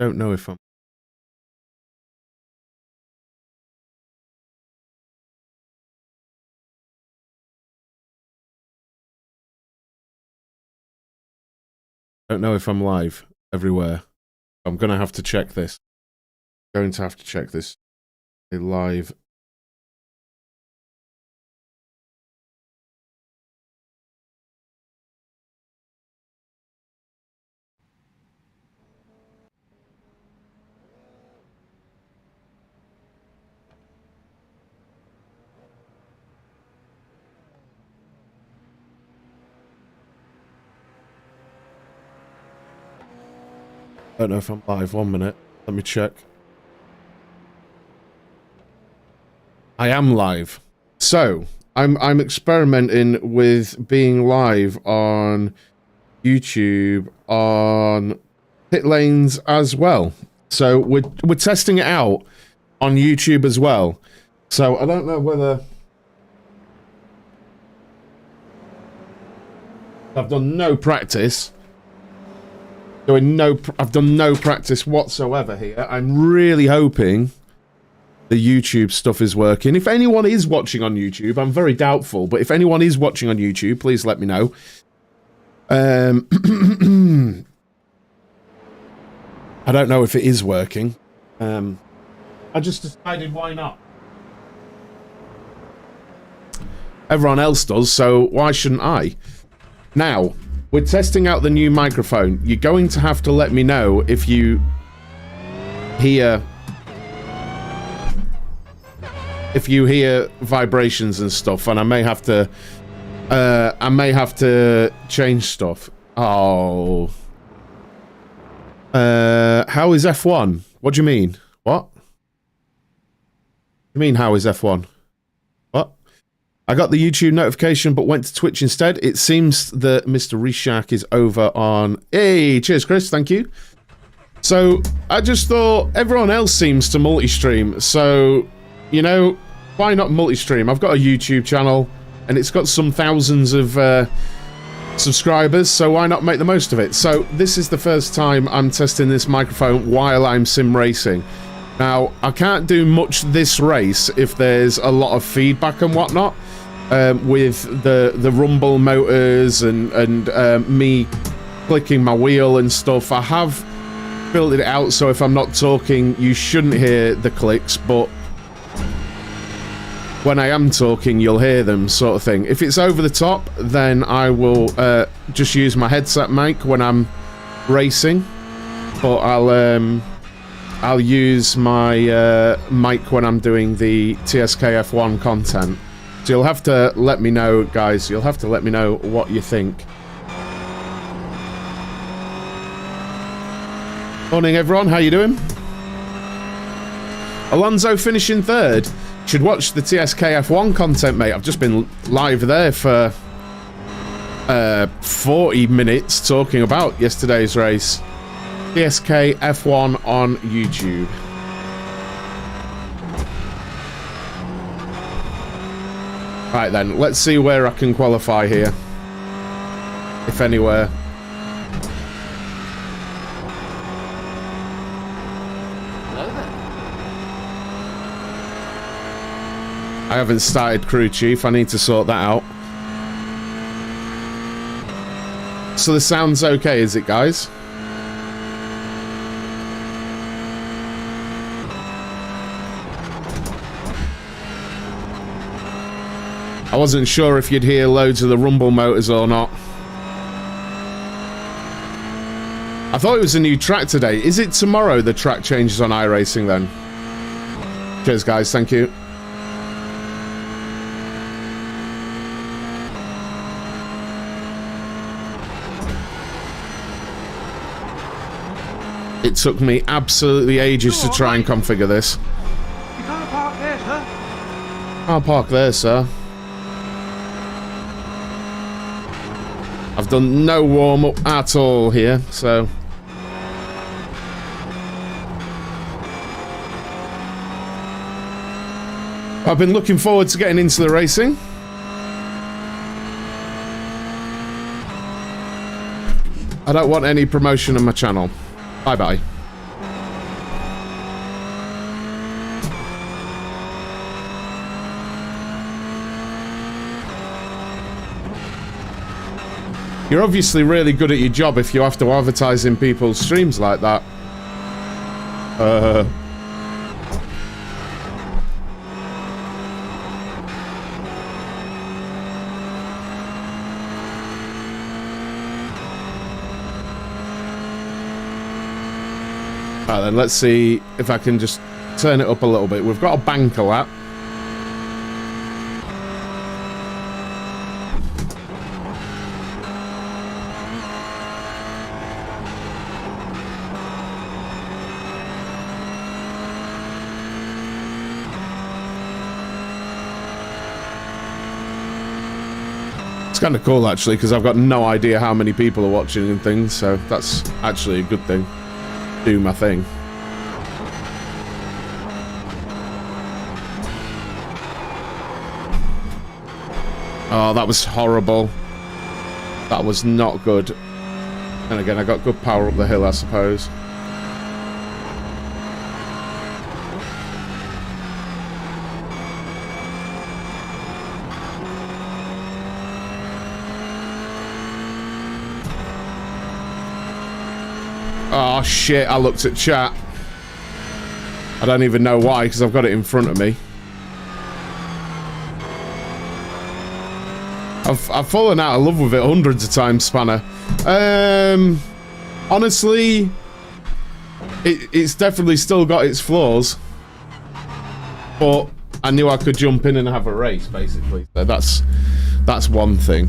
don't know if I'm... don't know if I'm live everywhere. I'm going to have to check this. Going to have to check this. A live... I don't know if I'm live. 1 minute. Let me check. I am live. So, I'm experimenting with being live on YouTube on pit lanes as well. So we're testing it out on YouTube as well. So I don't know whether I've done no practice. I've done no practice whatsoever here. I'm really hoping the YouTube stuff is working. If anyone is watching on YouTube, I'm very doubtful, but if anyone is watching on YouTube, please let me know. I don't know if it is working. I just decided why not. Everyone else does, so why shouldn't I? Now, we're testing out the new microphone. You're going to have to let me know if you hear vibrations and stuff, and I may have to change stuff. Oh. How is F1? What do you mean? What? What do you mean, how is F1? What? I got the YouTube notification, but went to Twitch instead. It seems that Mr. Reshak is over on... Hey, cheers, Chris. Thank you. So, I just thought everyone else seems to multi-stream. So, you know, why not multi-stream? I've got a YouTube channel, and it's got some thousands of subscribers, so why not make the most of it? So, this is the first time I'm testing this microphone while I'm sim racing. Now, I can't do much this race if there's a lot of feedback and whatnot. With the rumble motors and me clicking my wheel and stuff. I have filtered it out, so if I'm not talking, you shouldn't hear the clicks, but when I am talking, you'll hear them, sort of thing. If it's over the top, then I will just use my headset mic when I'm racing, but I'll use my mic when I'm doing the TSK F1 content. So you'll have to let me know, guys. You'll have to let me know what you think. Morning, everyone. How you doing? Alonso finishing third. Should watch the TSK F1 content, mate. I've just been live there for 40 minutes talking about yesterday's race. TSK F1 on YouTube. Right then, let's see where I can qualify here. If anywhere. Hello there. I haven't started crew chief, I need to sort that out. So the sound's okay, is it, guys? I wasn't sure if you'd hear loads of the rumble motors or not. I thought it was a new track today. Is it tomorrow the track changes on iRacing then? Cheers, guys. Thank you. It took me absolutely ages to try and configure this. You can't park there, sir. Can't park there, sir. I've done no warm-up at all here, so... I've been looking forward to getting into the racing. I don't want any promotion on my channel. Bye-bye. You're obviously really good at your job if you have to advertise in people's streams like that. Right then, let's see if I can just turn it up a little bit. We've got a banker lap. It's kind of cool actually, because I've got no idea how many people are watching and things, so that's actually a good thing. Do my thing. Oh, that was horrible. That was not good. And again, I got good power up the hill, I suppose. Oh shit, I looked at chat. I don't even know why, because I've got it in front of me. I've fallen out of love with it hundreds of times, Spanner. Honestly, it's definitely still got its flaws. But I knew I could jump in and have a race, basically. So that's one thing.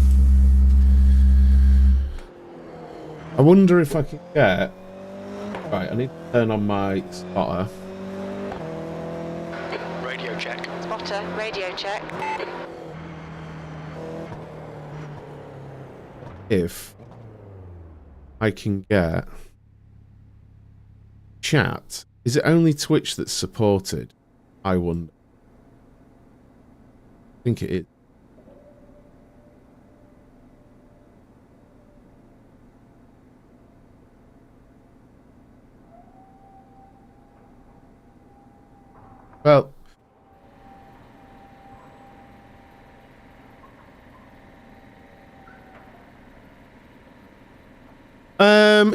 I wonder if I can get... Right, I need to turn on my spotter. Radio check. Spotter, radio check. If I can get chat. Is it only Twitch that's supported? I wonder. I think it is. Well,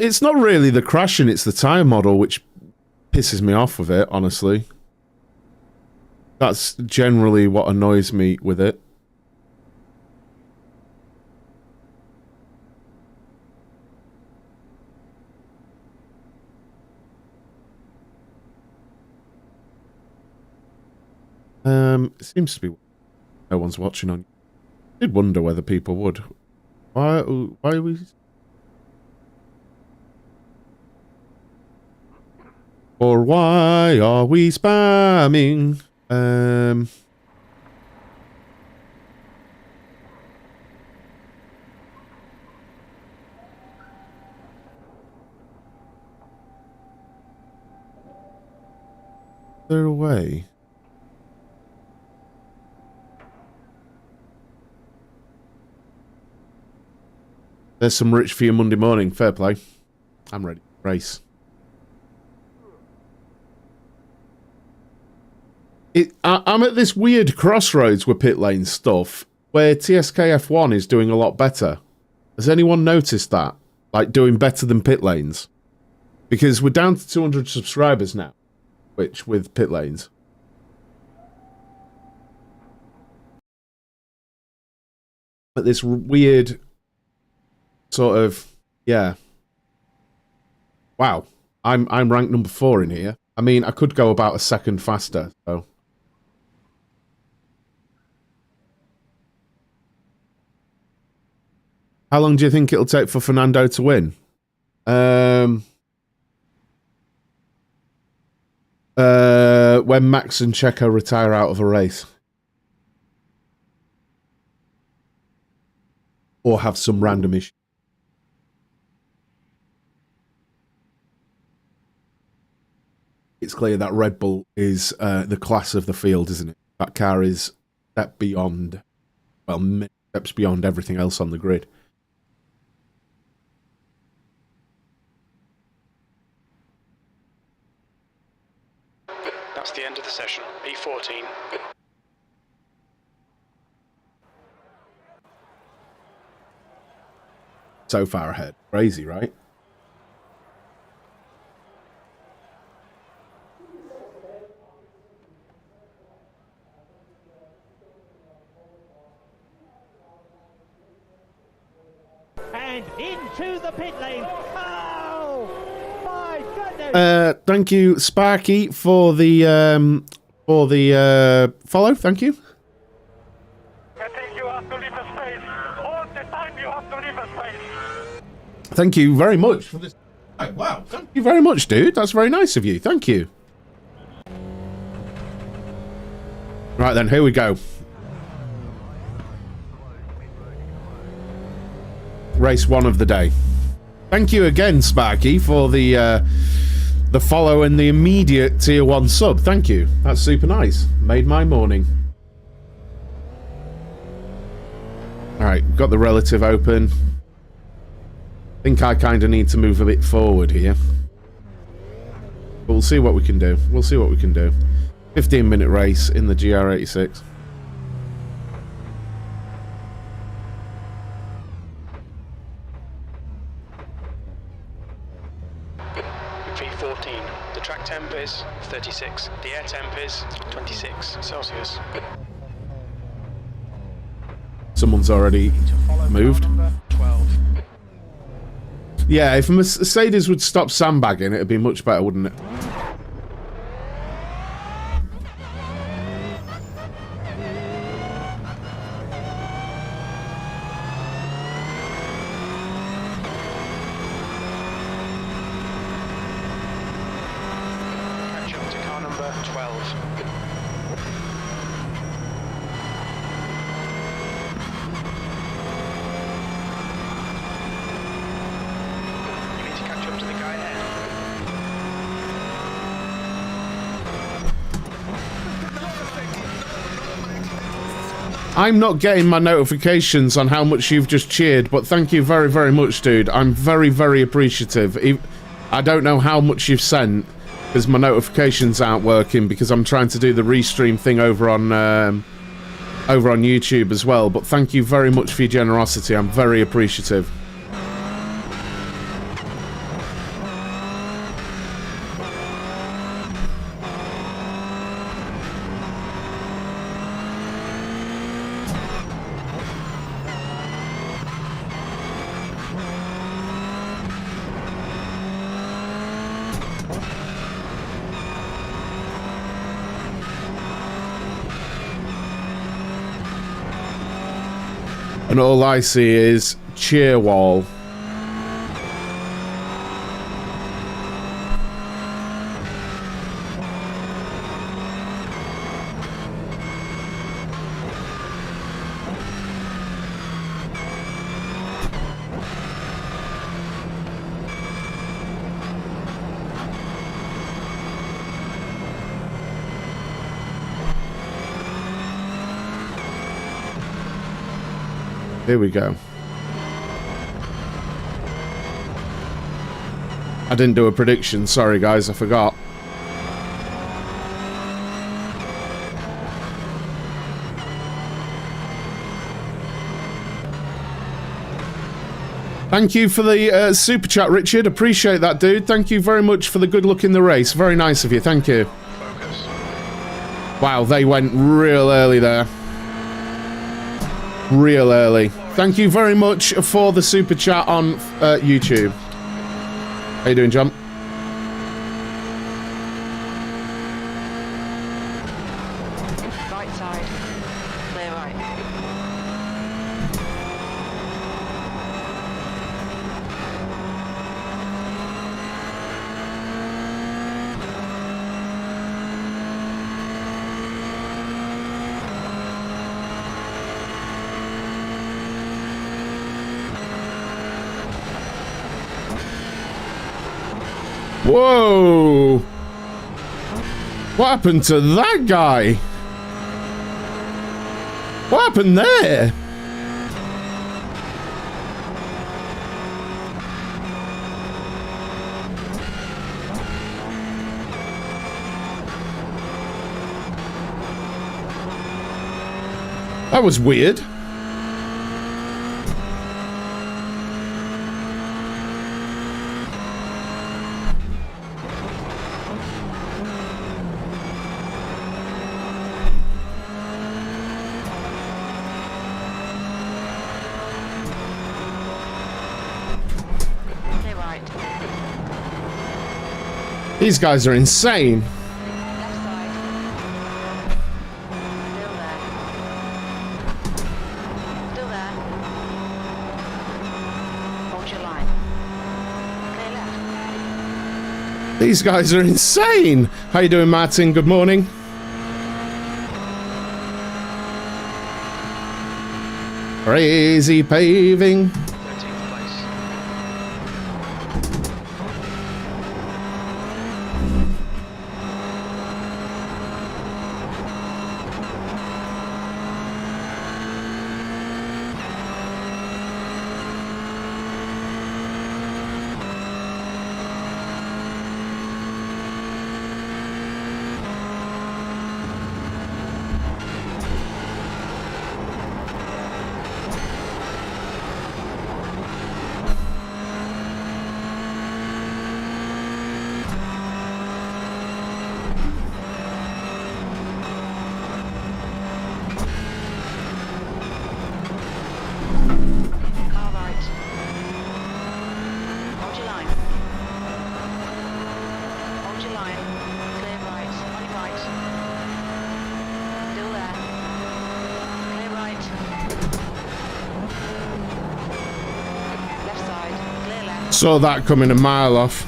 it's not really the crashing, it's the tyre model which pisses me off with it, honestly. That's generally what annoys me with it. It seems to be no one's watching on. I did wonder whether people would. Why are we... Or why are we spamming? They're away. There's some rich for you Monday morning. Fair play. I'm ready. Race. I'm at this weird crossroads with pit lane stuff where TSKF1 is doing a lot better. Has anyone noticed that? Like, doing better than pit lanes? Because we're down to 200 subscribers now, which with pit lanes. But this weird sort of, yeah. Wow. I'm ranked number 4 in here. I mean, I could go about a second faster, so... How long do you think it'll take for Fernando to win? When Max and Checo retire out of a race. Or have some random issue. It's clear that Red Bull is the class of the field, isn't it? That car is step beyond, well, many steps beyond everything else on the grid. That's the end of the session. P14. so far ahead. Crazy, right? And into the pit lane. Oh, my goodness. Thank you, Sparky, for the follow. Thank you. I think you have to leave a space. All the time you have to leave a space. Thank you very much for this. Oh, wow. Thank you very much, dude. That's very nice of you. Thank you. Right then, here we go. Race 1 of the day. Thank you again, Sparky, for the follow and the immediate tier 1 sub. Thank you. That's super nice. Made my morning. Alright, got the relative open. I think I kind of need to move a bit forward here. But we'll see what we can do. We'll see what we can do. 15-minute race in the GR86. V14. The track temp is 36. The air temp is 26 Celsius. Someone's already moved. 12. Yeah, if Mercedes would stop sandbagging, it'd be much better, wouldn't it? Catch up to car number 12. You need to catch up to the guy ahead. I'm not getting my notifications on how much you've just cheered, but thank you very, very much, dude. I'm very, very appreciative. I don't know how much you've sent, because my notifications aren't working, because I'm trying to do the restream thing over on YouTube as well. But thank you very much for your generosity. I'm very appreciative. And all I see is cheer wall. Here we go. I didn't do a prediction. Sorry, guys. I forgot. Thank you for the super chat, Richard. Appreciate that, dude. Thank you very much for the good luck in the race. Very nice of you. Thank you. Focus. Wow, they went real early there. Real early. Thank you very much for the super chat on YouTube. How you doing, John? Right side. Clear right. Whoa! What happened to that guy? What happened there? That was weird. These guys are insane. Left side. Still there. Hold your line. Clear left. These guys are insane. How you doing, Martin? Good morning. Crazy paving. 13th place. Car right. Hold your line. Hold your line. Clear right. On your right. Still there. Clear right. Left side. Clear left. Saw that coming a mile off.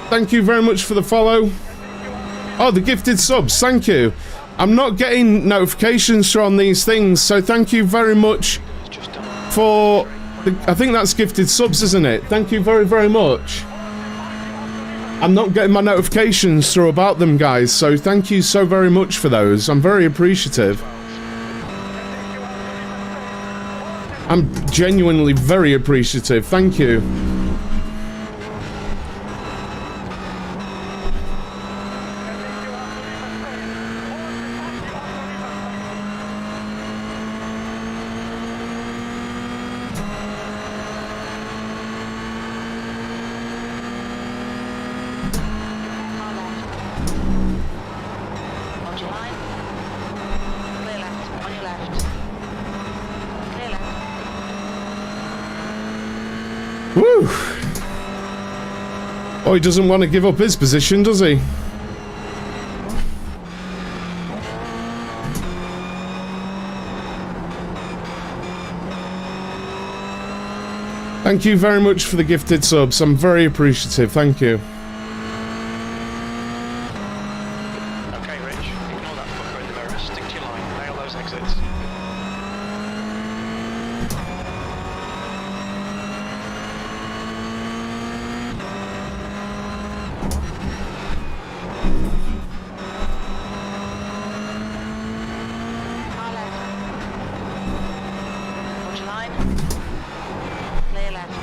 Thank you very much for the follow. Oh, the gifted subs. Thank you. I'm not getting notifications from these things, so thank you very much for... I think that's gifted subs, isn't it? Thank you very, very much. I'm not getting my notifications through about them, guys, so thank you so very much for those. I'm very appreciative. I'm genuinely very appreciative. Thank you. Car left. Hold your line. Clear left. On your left. Clear left. Woo! Oh, he doesn't want to give up his position, does he? Thank you very much for the gifted subs. I'm very appreciative. Thank you. Okay, Rich, ignore that fucker in the mirror. Stick to your line. Nail those exits. Car left. Hold your line. Clear left.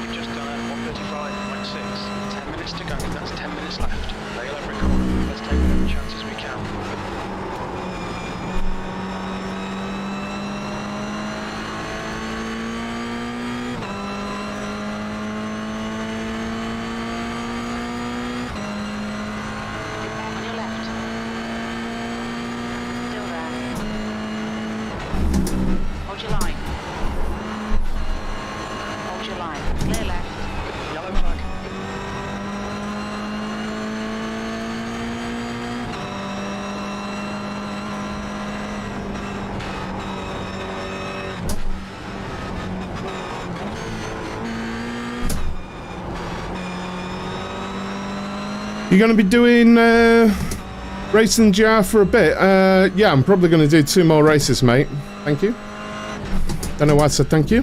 You've just done a 135.6. 10 minutes to go. That's 10 minutes left. Nail every corner. Let's take whatever chances we can. On your left. Still there. Hold your line. Hold your line. Clear left. Yellow flag. You're going to be doing Racing GR for a bit? Yeah, I'm probably going to do 2 more races, mate. Thank you. Don't know why I said thank you.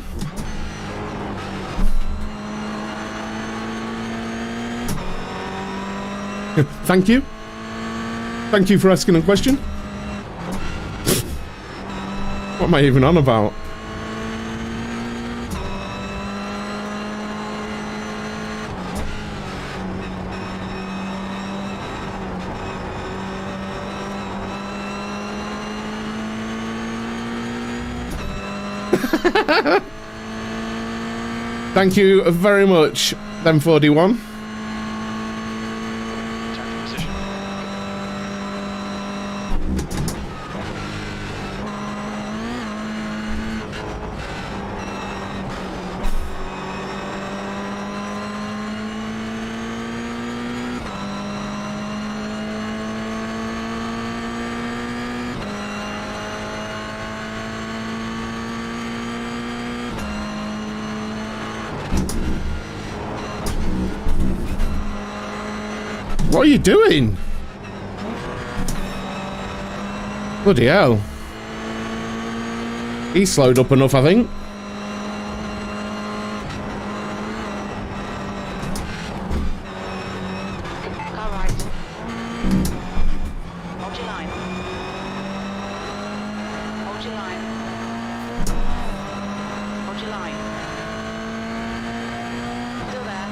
Thank you. Thank you for asking a question. What am I even on about? Thank you very much, them 41. Time for position. What are you doing? Bloody hell. He slowed up enough, I think. Car right. Hold your line. Hold your line. Hold your line. Still there.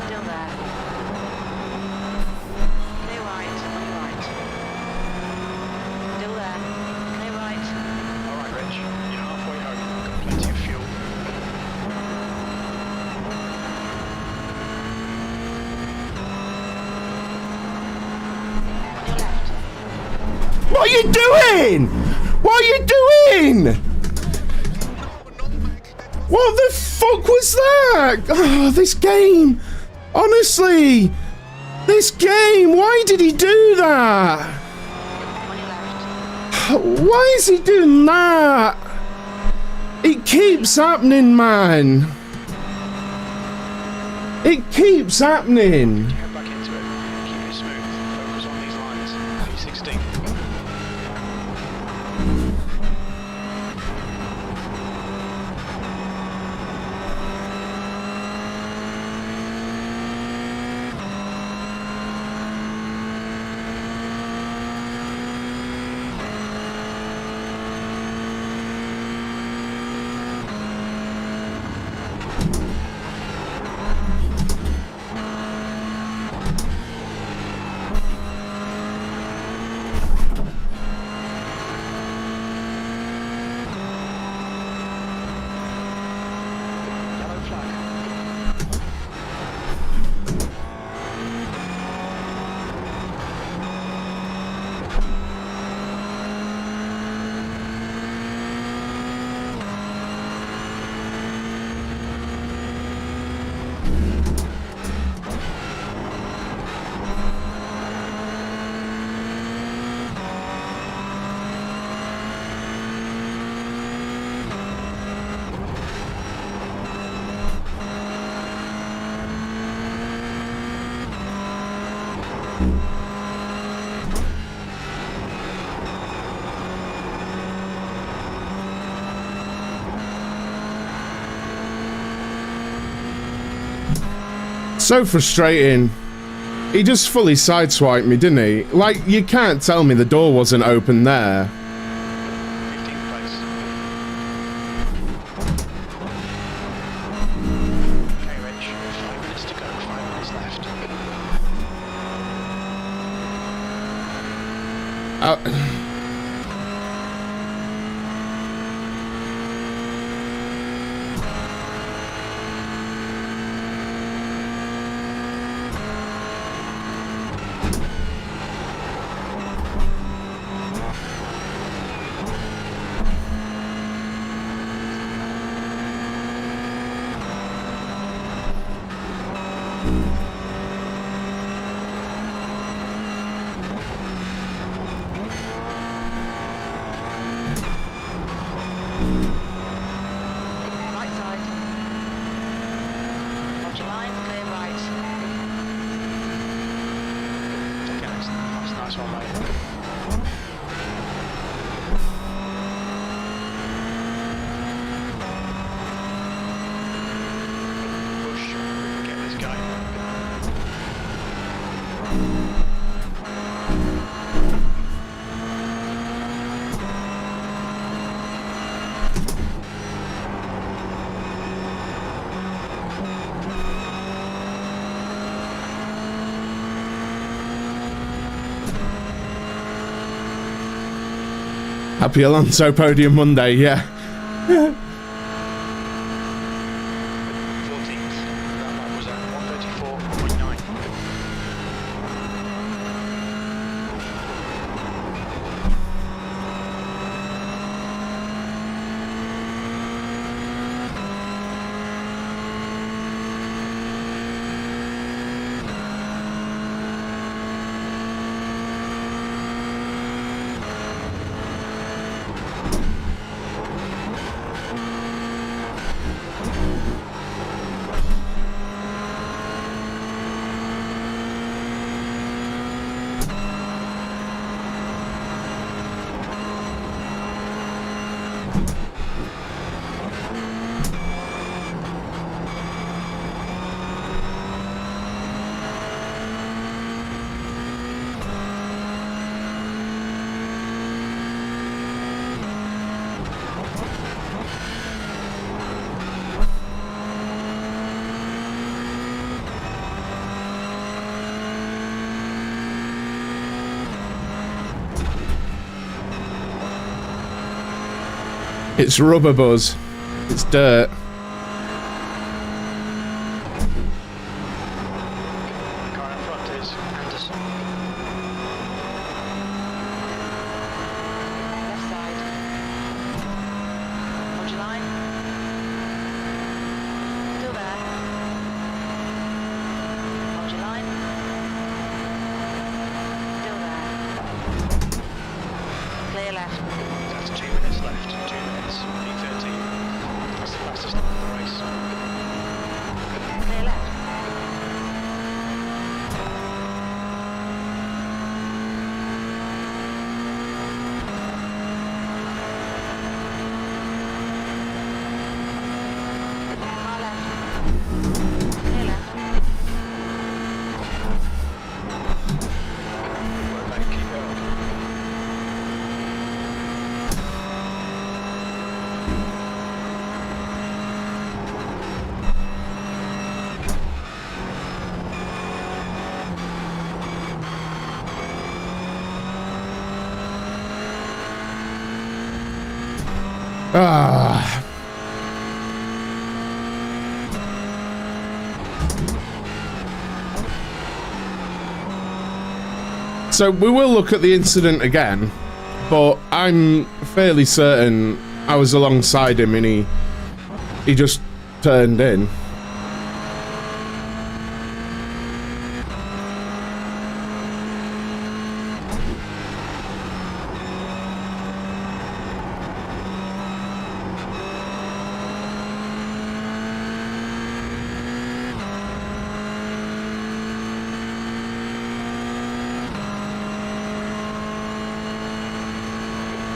Still there. Clear right, on your right. Still there. Clear right. Alright, Rich. You're halfway home. Got plenty of fuel. On your left. What are you doing? What are you doing? What the fuck was that? Oh, this game. Honestly. This game. Why did he do that? On your left. Why is he doing that? It keeps happening, man. It keeps happening. Head back into it. Keep it smooth. Focus on these lines. P16. Yellow flag. So frustrating. He just fully sideswiped me, didn't he? Like, you can't tell me the door wasn't open there. 15th place. Okay, Rich. 5 minutes to go. 5 minutes left. Happy Alonso podium Monday, yeah. 14th. That lap was at 134.9. It's rubber, Buzz. It's dirt. Car in front is Anderson. Left side. Hold your line. Still there. Hold your line. Still there. Clear left. That's 2 minutes left. 2 minutes. P13. That's the fastest lap of the race. Clear left. Car left. Clear left. Good work, mate. Keep going. Ah. So we will look at the incident again, but I'm fairly certain I was alongside him and he just turned in.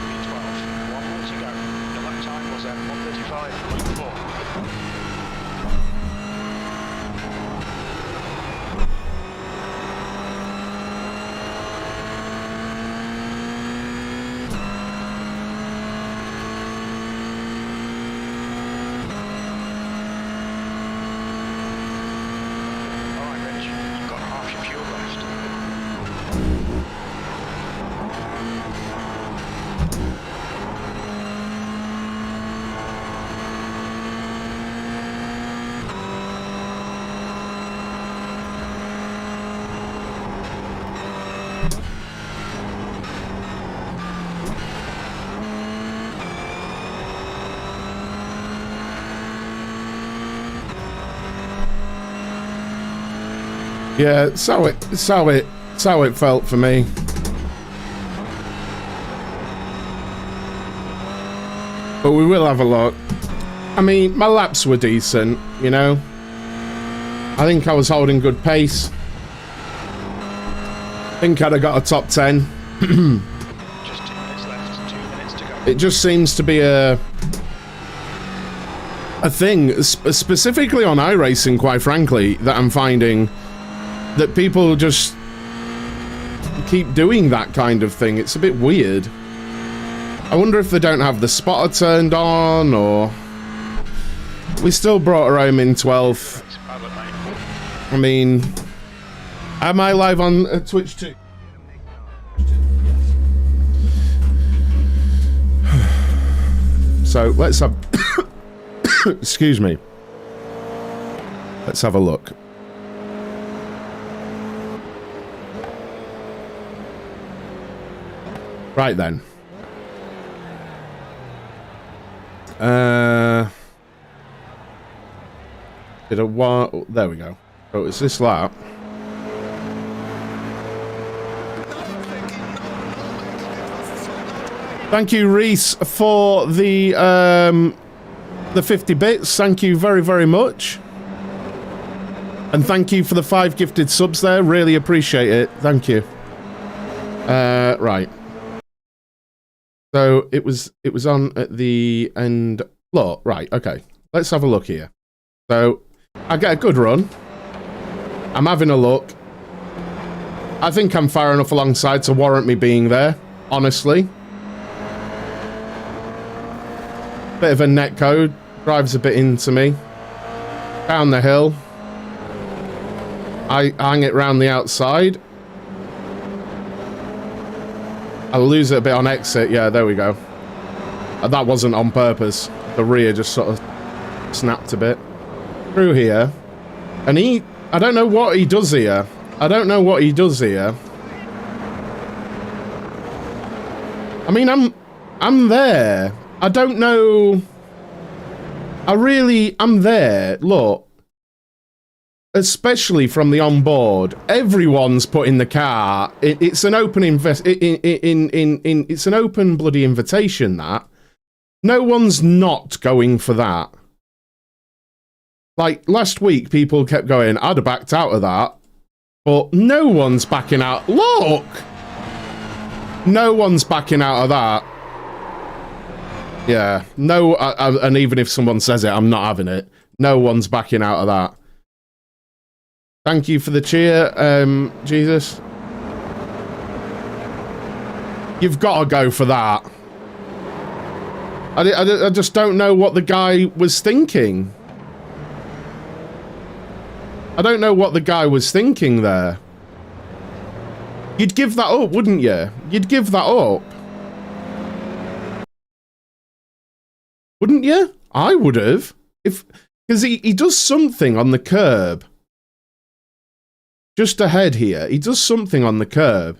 P12. 1 more to go. The lap time was at 135.4. Alright, Rich. You've got half your fuel left. Yeah, it's how it felt for me. But we will have a look. I mean, my laps were decent, you know. I think I was holding good pace. I think I'd have got a top 10. Just 2 minutes left. 2 minutes to go. It just seems to be a thing, specifically on iRacing, quite frankly, that I'm finding that people just keep doing that kind of thing. It's a bit weird. I wonder if they don't have the spotter turned on, or... We still brought her home in 12th. I mean... Am I live on Twitch too? So let's have... Excuse me. Let's have a look. Right then. Did a while... There we go. So it's this lap. Thank you, Reese, for the 50 bits. Thank you very, very much. And thank you for the 5 gifted subs there. Really appreciate it. Thank you. Right. So it was on at the end. Look, right, okay. Let's have a look here. So I get a good run. I'm having a look. I think I'm far enough alongside to warrant me being there, honestly. Bit of a netcode, drives a bit into me. Down the hill. I hang it round the outside. I lose it a bit on exit. Yeah, there we go. That wasn't on purpose. The rear just sort of snapped a bit. Through here. And I don't know what he does here. I don't know what he does here. I mean, I'm there. I don't know. I'm there. Look. Especially from the onboard. Everyone's put in the car. It's an open it's an open bloody invitation, that. No one's not going for that. Like, last week, people kept going, I'd have backed out of that. But no one's backing out. Look! No one's backing out of that. Yeah. No, and even if someone says it, I'm not having it. No one's backing out of that. Thank you for the cheer, Jesus. You've got to go for that. I just don't know what the guy was thinking. I don't know what the guy was thinking there. You'd give that up, wouldn't you? You'd give that up. Wouldn't you? I would have. Because he does something on the curb. Just ahead here. He does something on the curb.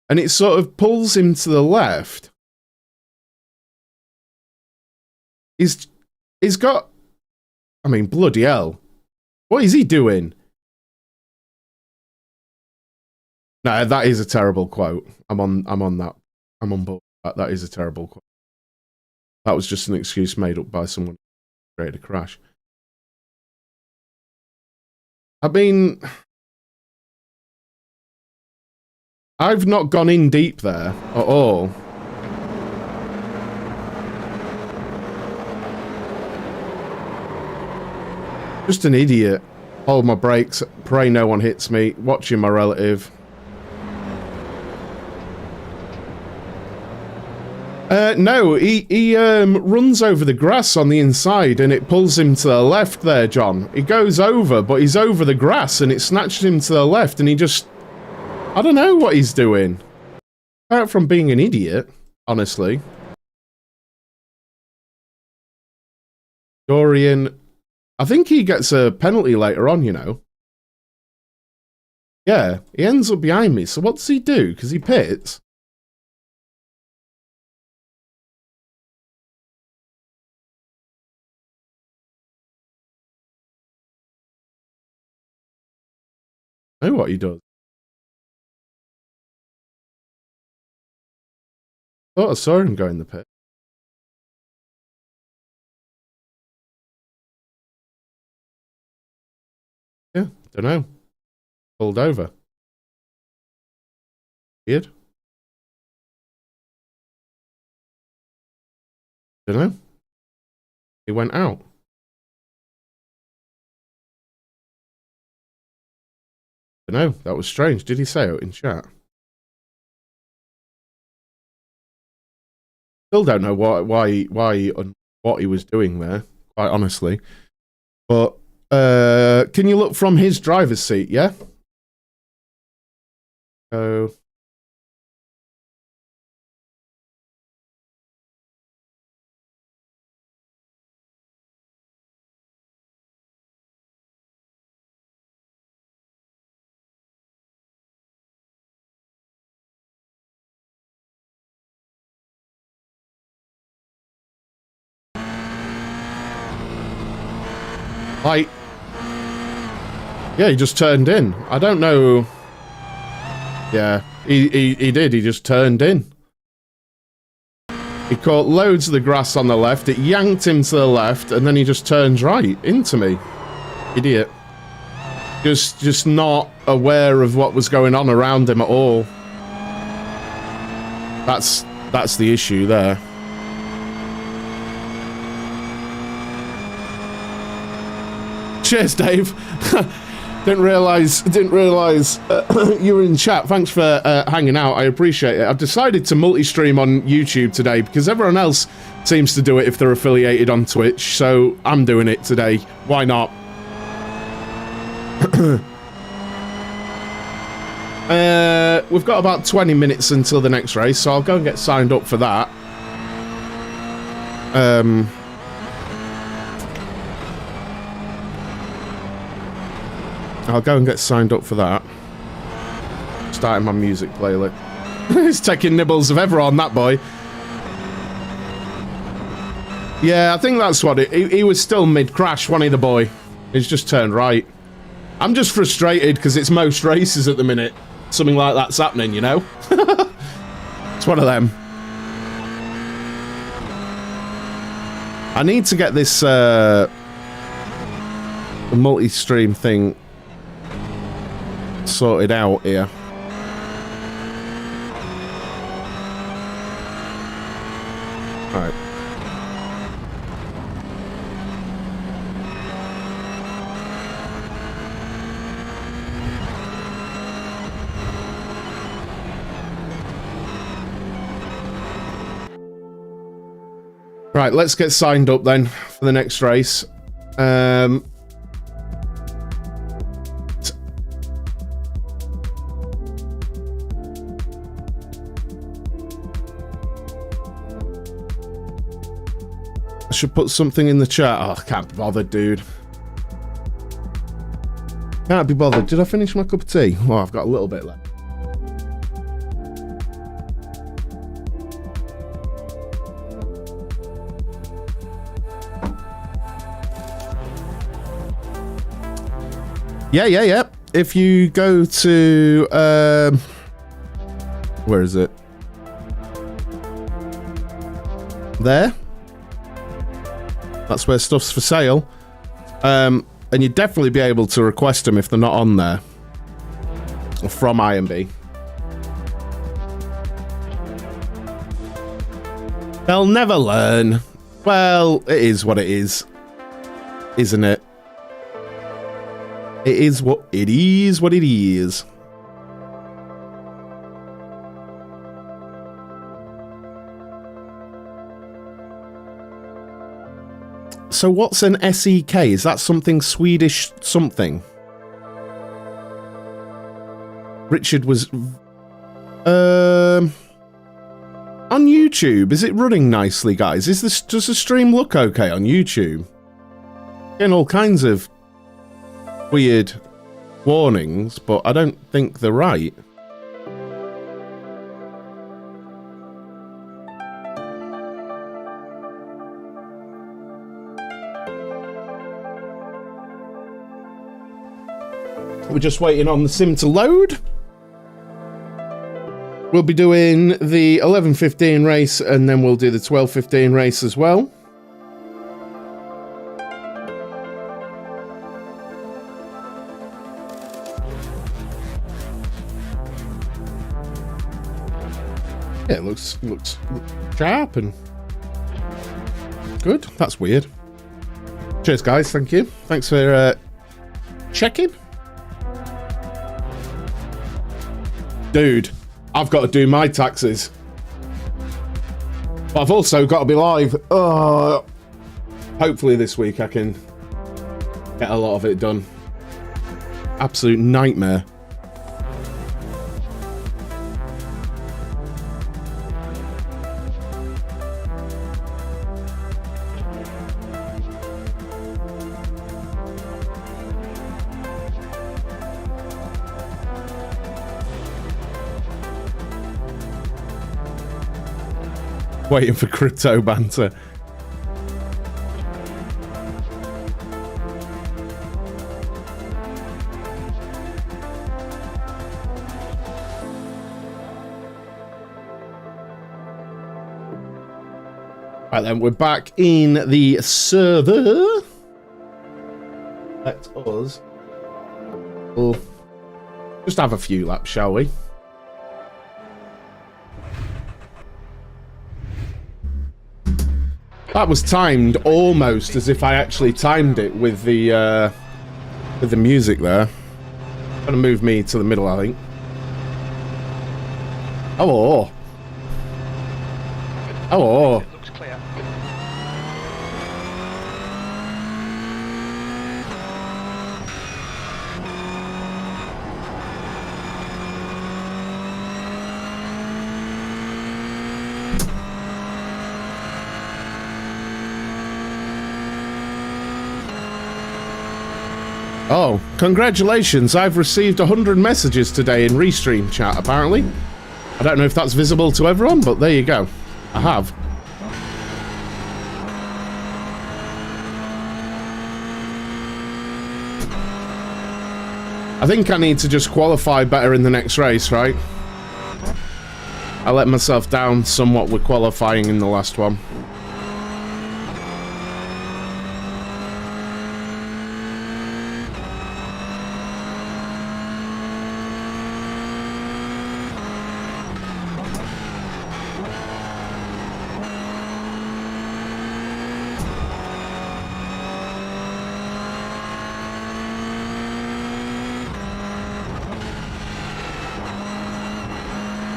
And it sort of pulls him to the left. He's got... I mean, bloody hell. What is he doing? No, that is a terrible quote. I'm on that. I'm on board. That is a terrible quote. That was just an excuse made up by someone who created a crash. I mean, I've not gone in deep there at all. Just an idiot. Hold my brakes, pray no one hits me, watching my relative. No, he runs over the grass on the inside and it pulls him to the left there, John. He goes over, but he's over the grass and it snatches him to the left and he just... I don't know what he's doing. Apart from being an idiot, honestly. Dorian... I think he gets a penalty later on, you know. Yeah, he ends up behind me, so what does he do? Because he pits. I know what he does. Thought I saw him go in the pit. Yeah, don't know. Pulled over. Weird. Don't know. He went out. Don't know. That was strange. Did he say it in chat? Still don't know what he was doing there, quite honestly. But can you look from his driver's seat? Yeah. So. Like, yeah, he just turned in. I don't know. Yeah, he did. He just turned in. He caught loads of the grass on the left. It yanked him to the left, and then he just turns right into me. Idiot. Just not aware of what was going on around him at all. That's the issue there. Cheers, Dave. Didn't realise you were in chat. Thanks for hanging out. I appreciate it. I've decided to multi-stream on YouTube today because everyone else seems to do it if they're affiliated on Twitch. So I'm doing it today. Why not? We've got about 20 minutes until the next race, so I'll go and get signed up for that. I'll go and get signed up for that. Starting my music playlist. He's taking nibbles of everyone, that boy. Yeah, I think that's what he was still mid-crash, wasn't he, the boy? He's just turned right. I'm just frustrated because it's most races at the minute. Something like that's happening, you know? It's one of them. I need to get this multi-stream thing sorted out here. Alright. Right, let's get signed up then for the next race. I should put something in the chat. Oh, I can't be bothered, dude. Can't be bothered. Did I finish my cup of tea? Oh, I've got a little bit left. Yeah. If you go to where is it? There. That's where stuff's for sale. And you'd definitely be able to request them if they're not on there. Or from IMB. They'll never learn. Well, it is what it is. Isn't it? It is what it is. What it is. So what's an SEK? Is that something Swedish something? Richard was on YouTube. Is it running nicely, guys? Does the stream look okay on YouTube? Getting all kinds of weird warnings, but I don't think they're right. We're just waiting on the sim to load. We'll be doing the 11:15 race and then we'll do the 12:15 race as well. Yeah, it looks sharp and good. That's weird. Cheers, guys. Thank you. Thanks for checking. Dude, I've got to do my taxes. But I've also got to be live. Hopefully this week I can get a lot of it done. Absolute nightmare. Waiting for crypto banter. Right then, we're back in the server. Let us... We'll just have a few laps, shall we? That was timed almost as if I actually timed it with the music there. Gonna move me to the middle, I think. Oh. Oh. It looks clear. Oh, congratulations. I've received 100 messages today in Restream chat, apparently. I don't know if that's visible to everyone, but there you go. I have. I think I need to just qualify better in the next race, right? I let myself down somewhat with qualifying in the last one.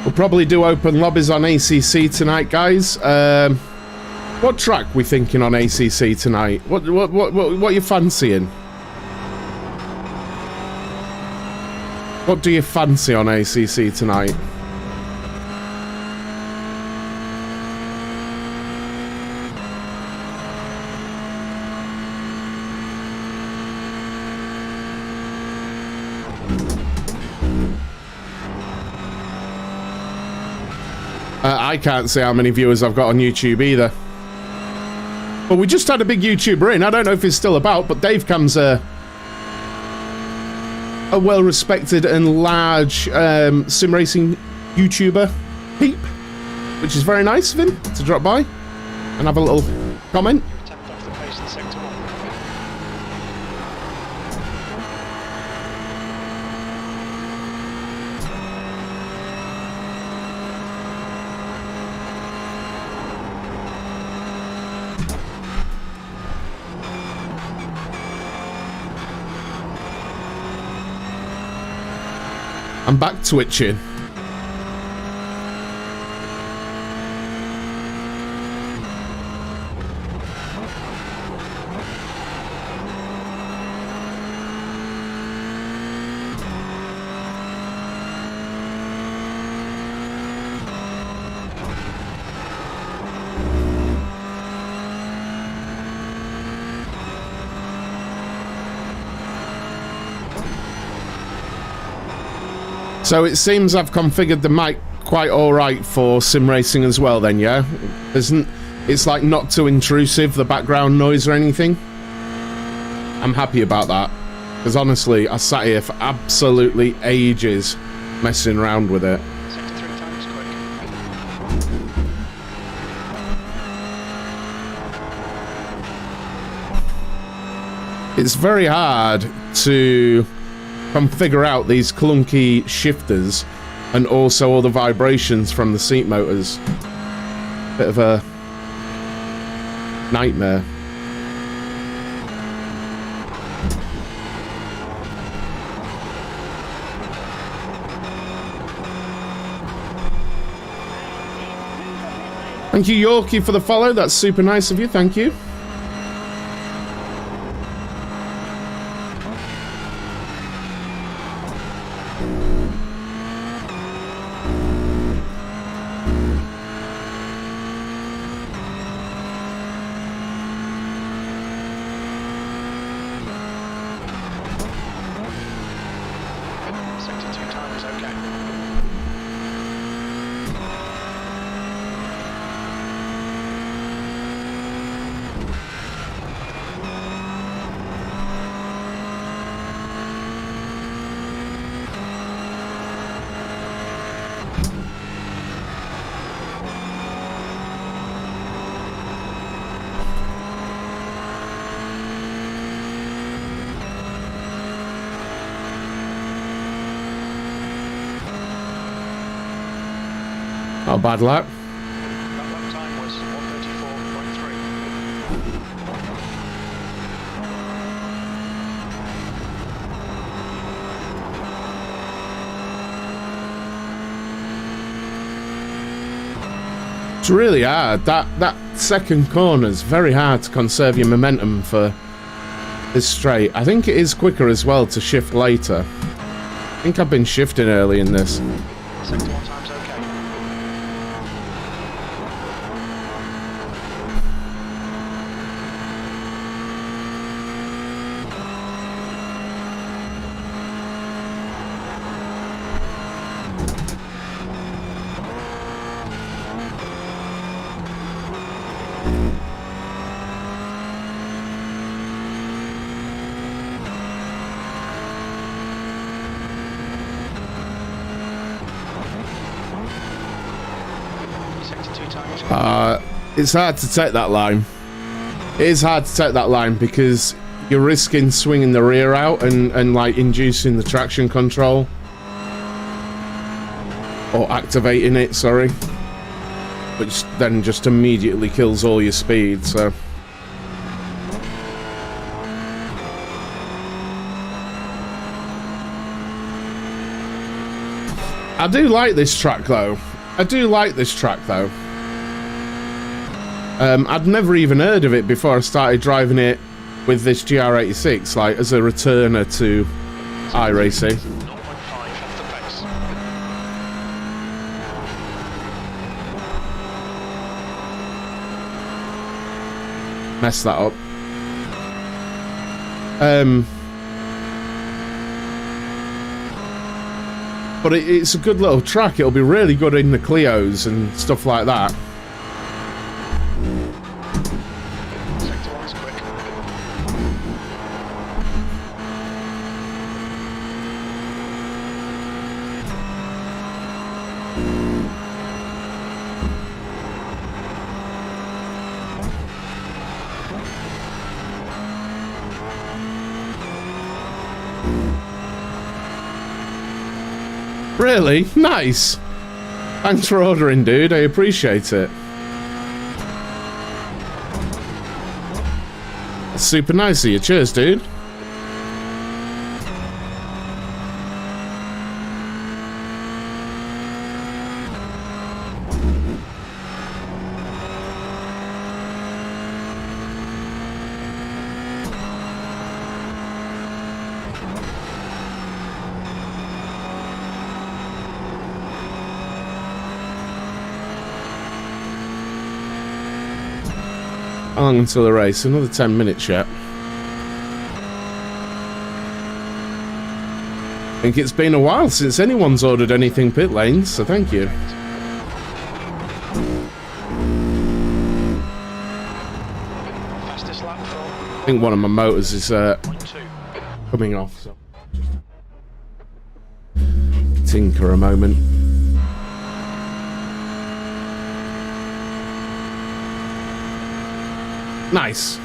We'll probably do open lobbies on ACC tonight, guys. What track we thinking on ACC tonight? What are you fancying? What do you fancy on ACC tonight? I can't see how many viewers I've got on YouTube either. But we just had a big YouTuber in. I don't know if he's still about, but Dave Cam's a well-respected and large sim racing YouTuber peep, which is very nice of him to drop by and have a little comment. You tapped off the pace in sector 1. I'm back twitching. So it seems I've configured the mic quite alright for sim racing as well then, yeah? It's like not too intrusive, the background noise or anything. I'm happy about that. Because honestly, I sat here for absolutely ages messing around with it. Sector 3 times quick. It's very hard to configure out these clunky shifters and also all the vibrations from the seat motors. Bit of a nightmare. Thank you, Yorkie, for the follow. That's super nice of you. Thank you. Sector 2 time is okay. Not a bad lap. That lap time was 1:34.3. It's really hard. That second corner is very hard to conserve your momentum for this straight. I think it is quicker as well to shift later. I think I've been shifting early in this. Sector 1 time's okay. Sector 2 time's It's hard to take that line. It is hard to take that line because you're risking swinging the rear out and like inducing the traction control. Or activating it, sorry. Which then just immediately kills all your speed, so... I do like this track though. I'd never even heard of it before I started driving it with this GR86, like as a returner to iRacing. 0.5 off the pace. Messed that up. But it's a good little track. It'll be really good in the Clios and stuff like that. Sector 1's quick. Really? Nice. Thanks for ordering, dude. I appreciate it. That's super nice of you. Cheers, dude. How long until the race? Another 10 minutes yet. I think it's been a while since anyone's ordered anything pit lanes, so thank you. Fastest lap for I think one of my motors is 0.2. coming off, so just tinker a moment. Nice.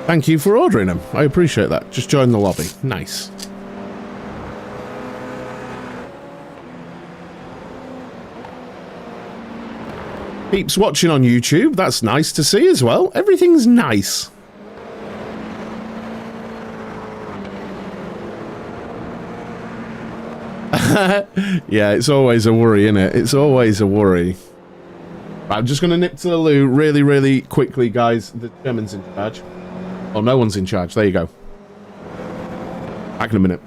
Thank you for ordering them. I appreciate that. Just join the lobby. Nice. Peeps watching on YouTube. That's nice to see as well. Everything's nice. Yeah, it's always a worry, isn't it? It's always a worry. I'm just going to nip to the loo really, really quickly, guys. The chairman's in charge. Oh, no one's in charge. There you go. Back in a minute.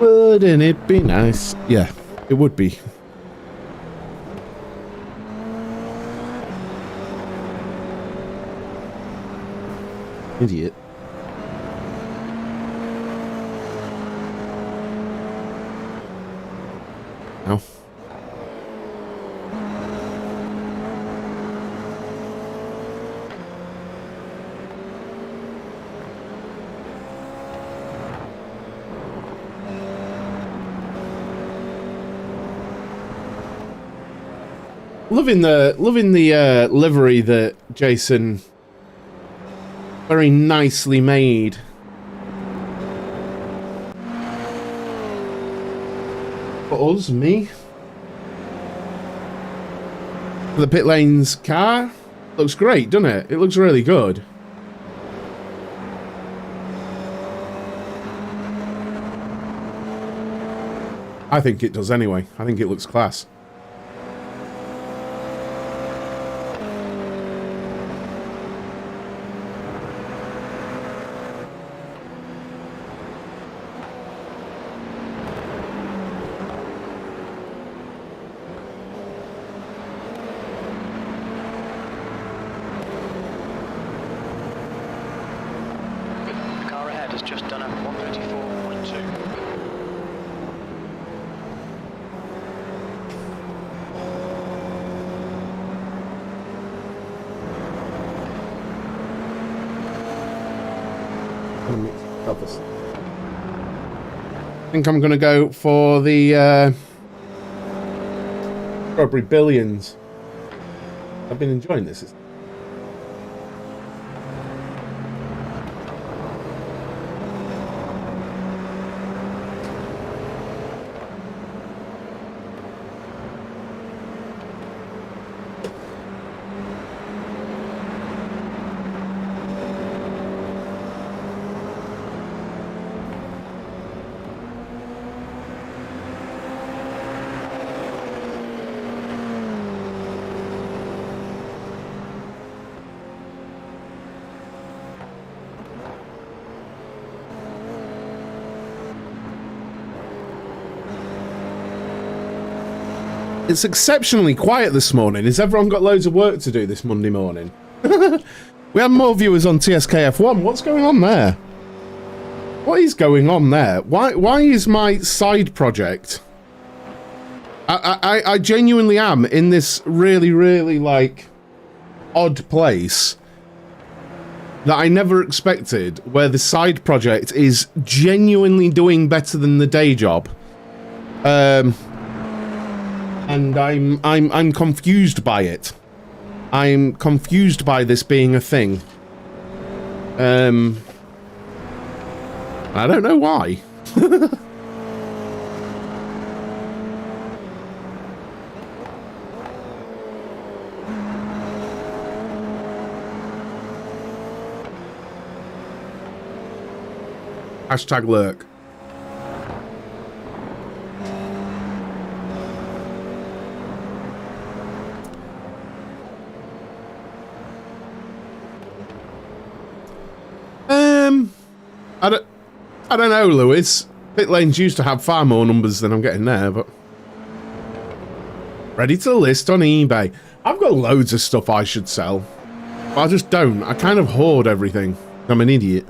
Wouldn't it be nice? Yeah, it would be. Idiot. Ow. Loving the livery that Jason very nicely made. For us, me. For the pit lane's car. Looks great, doesn't it? It looks really good. I think it does anyway. I think it looks class. The car ahead has just done a 134.2. I think I'm going to go for the Strawberry Billions. I've been enjoying this. It's exceptionally quiet this morning. Has everyone got loads of work to do this Monday morning? We have more viewers on TSKF1. What's going on there? What is going on there? Why is my side project... I genuinely am in this really, like, odd place that I never expected, where the side project is genuinely doing better than the day job. And I'm confused by it. I'm confused by this being a thing. I don't know why. Hashtag lurk. I don't know, Lewis. Pit lanes used to have far more numbers than I'm getting there, but... Ready to list on eBay. I've got loads of stuff I should sell. But I just don't. I kind of hoard everything. I'm an idiot.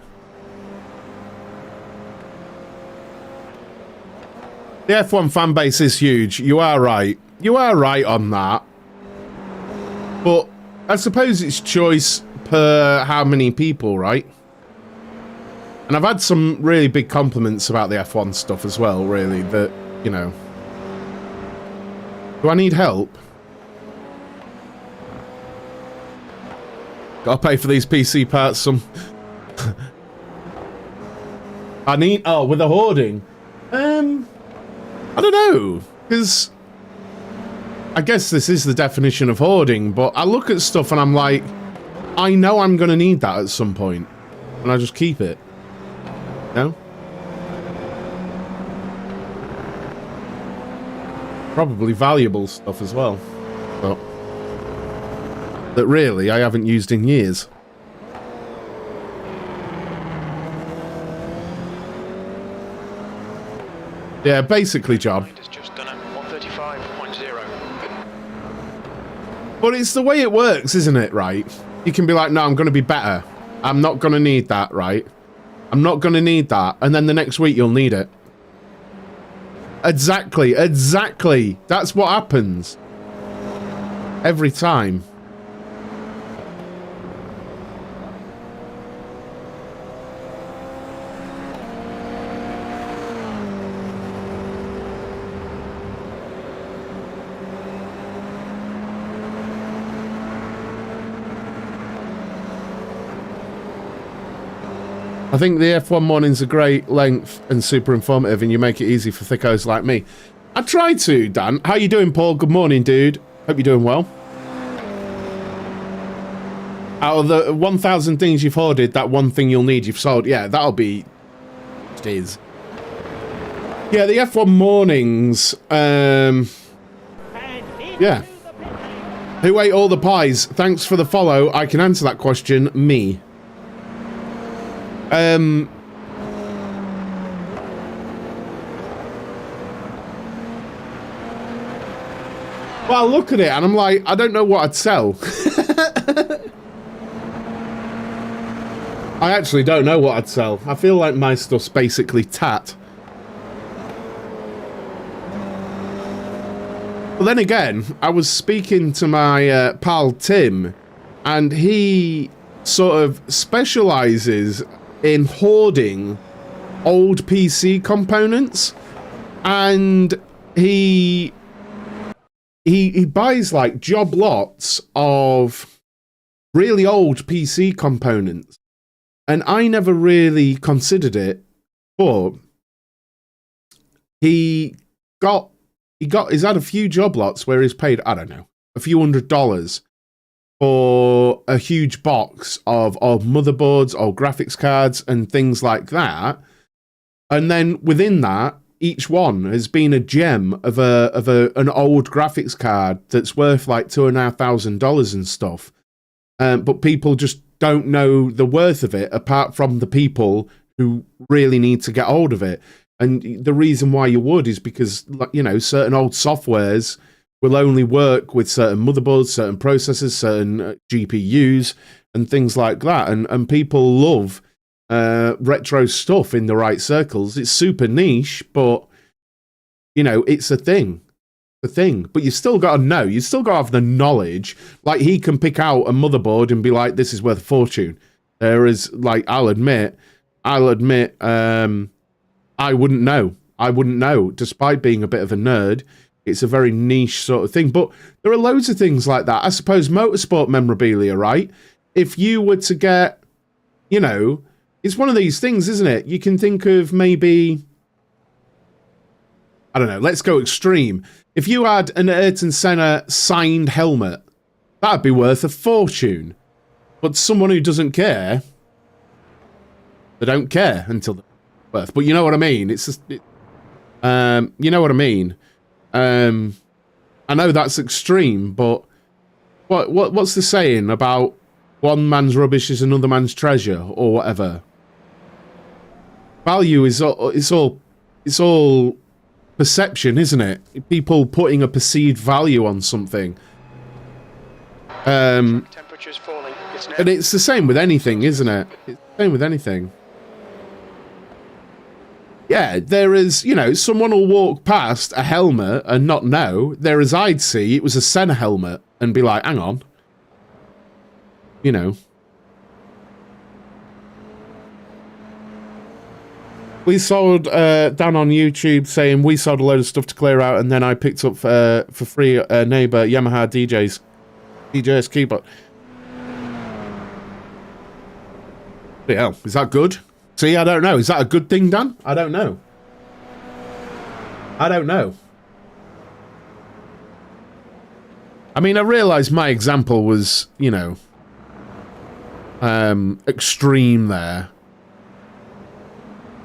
The F1 fan base is huge. You are right. You are right on that. But I suppose it's choice per how many people, right? And I've had some really big compliments about the F1 stuff as well, really, that, you know... Do I need help? Gotta pay for these PC parts some... I need... Oh, with the hoarding? I don't know, because... I guess this is the definition of hoarding, but I look at stuff and I'm like... I know I'm gonna need that at some point, and I just keep it. No? Probably valuable stuff as well, but that really I haven't used in years. Yeah, basically, John. It's just done a 135.0. But it's the way it works, isn't it, right? You can be like, no, I'm going to be better. I'm not going to need that, right? I'm not going to need that. And then the next week you'll need it. Exactly. That's what happens. Every time. I think the F1 mornings are great length and super informative, and you make it easy for thickos like me. I try to, Dan. How you doing, Paul? Good morning, dude. Hope you're doing well. Out of the 1,000 things you've hoarded, that one thing you'll need you've sold. Yeah, that'll be... Jeez. Yeah, the F1 mornings, yeah. Who ate all the pies? Thanks for the follow. I can answer that question. Me. Well, I look at it and I'm like, I don't know what I'd sell. I actually don't know what I'd sell. I feel like my stuff's basically tat. But then again, I was speaking to my pal Tim, and he sort of specializes in hoarding old PC components, and he buys like job lots of really old PC components, and I never really considered it, but he's had a few job lots where he's paid, I don't know, a few $100 for a huge box of old motherboards, old graphics cards, and things like that. And then within that, each one has been a gem of an old graphics card that's worth like $2,500 and stuff. But people just don't know the worth of it, apart from the people who really need to get hold of it. And the reason why you would is because, you know, certain old softwares will only work with certain motherboards, certain processors, certain GPUs, and things like that. And people love retro stuff in the right circles. It's super niche, but, you know, it's a thing. But you still got to know. You still got to have the knowledge. Like, he can pick out a motherboard and be like, this is worth a fortune. There is, like, I'll admit, I wouldn't know, despite being a bit of a nerd. It's a very niche sort of thing. But there are loads of things like that. I suppose motorsport memorabilia, right? If you were to get, you know, it's one of these things, isn't it? You can think of maybe, I don't know, let's go extreme. If you had an Ayrton Senna signed helmet, that'd be worth a fortune. But someone who doesn't care, they don't care until they're worth. But you know what I mean? It's just, you know what I mean? I know that's extreme, but what's the saying about one man's rubbish is another man's treasure, or whatever? Value is it's all perception, isn't it? People putting a perceived value on something. Temperature's falling. And it's the same with anything, isn't it? It's the same with anything. Yeah, there is, you know, someone will walk past a helmet and not know. Whereas I'd see it was a Senna helmet and be like, hang on. You know. We sold, down on YouTube saying we sold a load of stuff to clear out, and then I picked up for free a neighbour Yamaha DJS keyboard. Yeah, is that good? See, I don't know. Is that a good thing, Dan? I don't know. I mean, I realised my example was, you know, extreme there.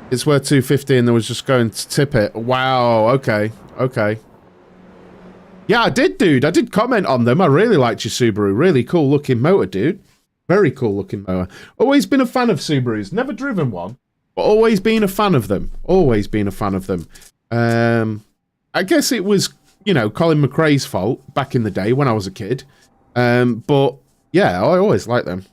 It's worth $250 and they was just going to tip it. Wow, okay. Yeah, I did, dude. I did comment on them. I really liked your Subaru. Really cool looking motor, dude. Very cool looking mower. Always been a fan of Subarus. Never driven one, but always been a fan of them. I guess it was, you know, Colin McRae's fault back in the day when I was a kid. But yeah, I always liked them.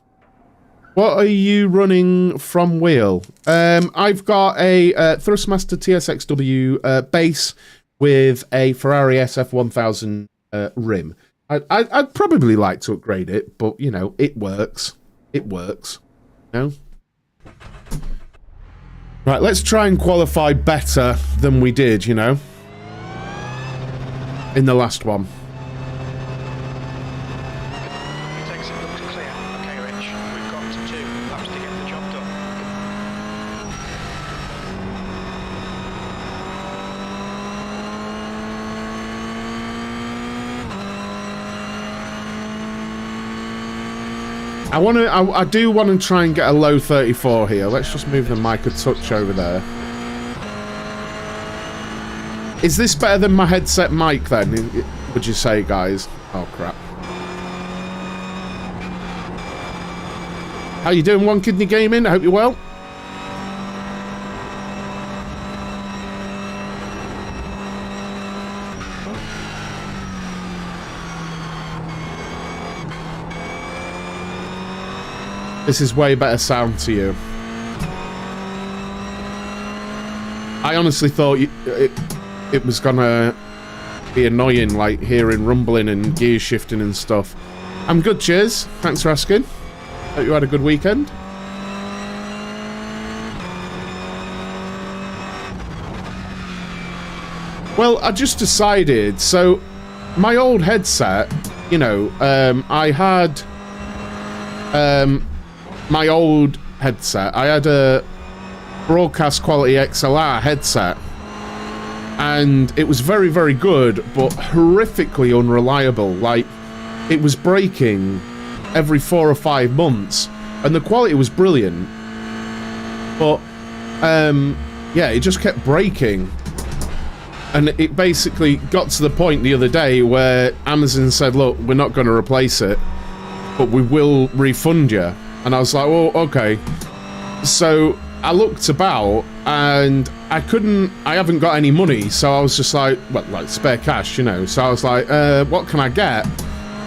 What are you running from wheel? I've got a Thrustmaster TSXW base with a Ferrari SF1000 rim. I'd probably like to upgrade it, but, you know, it works. It works. You know? Right, let's try and qualify better than we did, you know, in the last one. Exit looks clear. Okay, Rich, we've got 2 laps to get the job done. I do want to try and get a low 34 here. Let's just move the mic a touch over there. Is this better than my headset mic then, would you say, guys? Oh, crap. How you doing, One Kidney Gaming? I hope you're well. This is way better sound to you. I honestly thought it was gonna be annoying, like hearing rumbling and gear shifting and stuff. I'm good, cheers. Thanks for asking. Hope you had a good weekend. Well, I just decided, so my old headset, you know, I had my old headset, I had a broadcast quality XLR headset, and it was very, very good, but horrifically unreliable. Like, it was breaking every 4 or 5 months, and the quality was brilliant, but yeah, it just kept breaking. And it basically got to the point the other day where Amazon said, look, we're not going to replace it, but we will refund you. And I was like, well, okay. So I looked about and I haven't got any money. So I was just like, well, like spare cash, you know. So I was like, what can I get?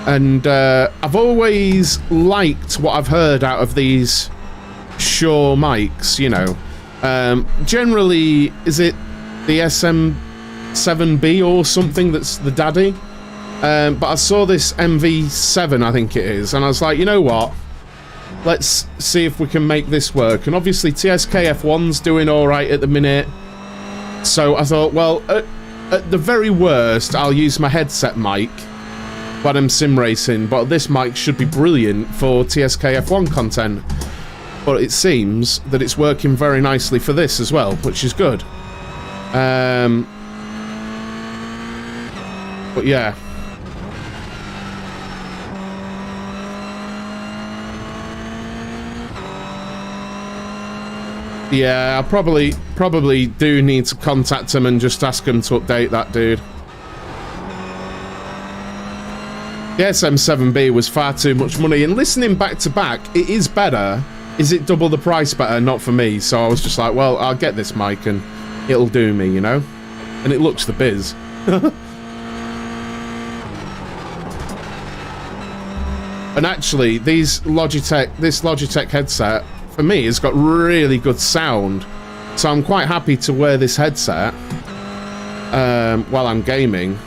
And I've always liked what I've heard out of these Shure mics, you know. Generally, is it the SM7B or something that's the daddy? But I saw this MV7, I think it is, and I was like, you know what? Let's see if we can make this work. And obviously TSK F1's doing alright at the minute. So I thought, well, at the very worst, I'll use my headset mic when I'm sim racing, but this mic should be brilliant for TSK F1 content. But it seems that it's working very nicely for this as well, which is good. But yeah. Yeah, I probably do need to contact him and just ask him to update that dude. The SM7B was far too much money, and listening back to back, it is better. Is it double the price better? Not for me. So I was just like, well, I'll get this mic and it'll do me, you know? And it looks the biz. And actually, this Logitech headset, for me, has got really good sound. So I'm quite happy to wear this headset while I'm gaming.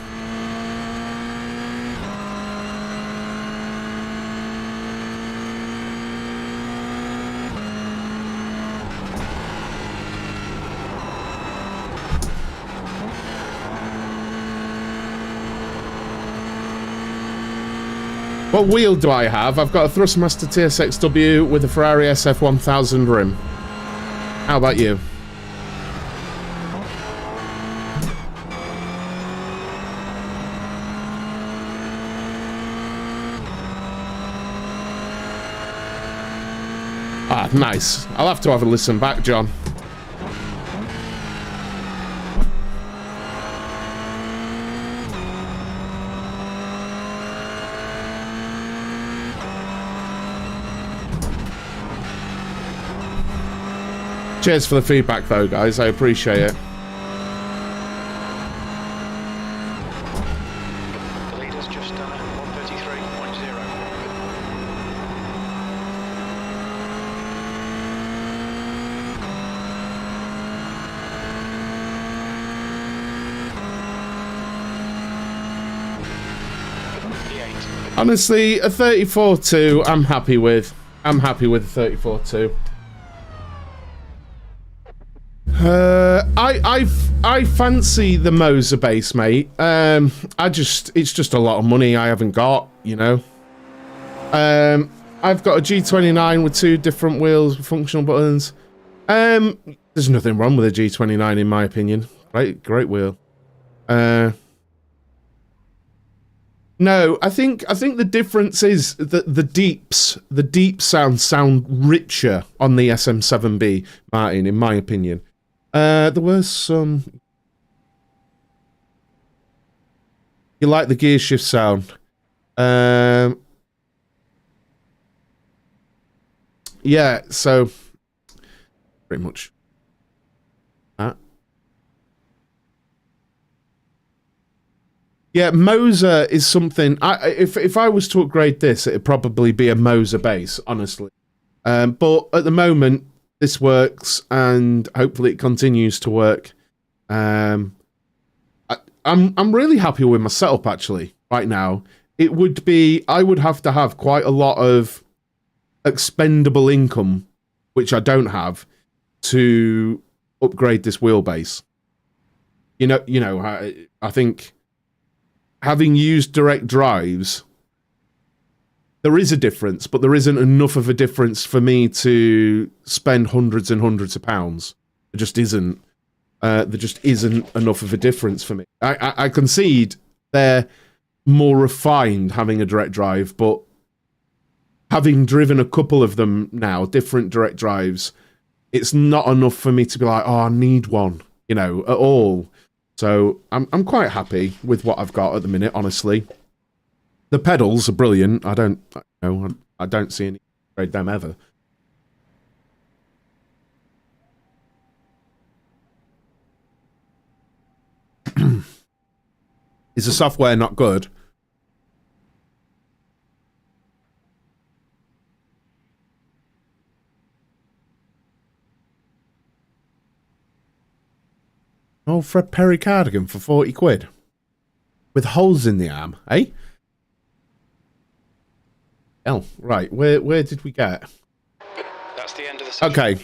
What wheel do I have? I've got a Thrustmaster TSXW with a Ferrari SF1000 rim. How about you? Ah, nice. I'll have to have a listen back, John. Cheers for the feedback, though, guys. I appreciate it. Honestly, a 34.2 I'm happy with. I'm happy with a 34.2. I fancy the Moser base, mate. It's just a lot of money I haven't got, you know. I've got a G29 with 2 different wheels, functional buttons. There's nothing wrong with a G29 in my opinion. Great wheel. No, I think the difference is that the deep sound richer on the SM7B, Martin, in my opinion. There was some. You like the gear shift sound? Yeah, so pretty much that. Yeah, Moser is something. If I was to upgrade this, it'd probably be a Moser base, honestly. But at the moment, this works, and hopefully it continues to work. I'm really happy with my setup actually right now. It would be I would have to have quite a lot of expendable income, which I don't have, to upgrade this wheelbase. You know, I think having used direct drives, there is a difference, but there isn't enough of a difference for me to spend hundreds and hundreds of pounds. There just isn't. There just isn't enough of a difference for me. I concede they're more refined having a direct drive, but having driven a couple of them now, different direct drives, it's not enough for me to be like, oh, I need one, you know, at all. So I'm quite happy with what I've got at the minute, honestly. The pedals are brilliant. I don't see any upgrade them ever. Is the software not good? Oh, Fred Perry cardigan for 40 quid. With holes in the arm, eh? Oh, right. Where did we get? That's the end of the session. Okay,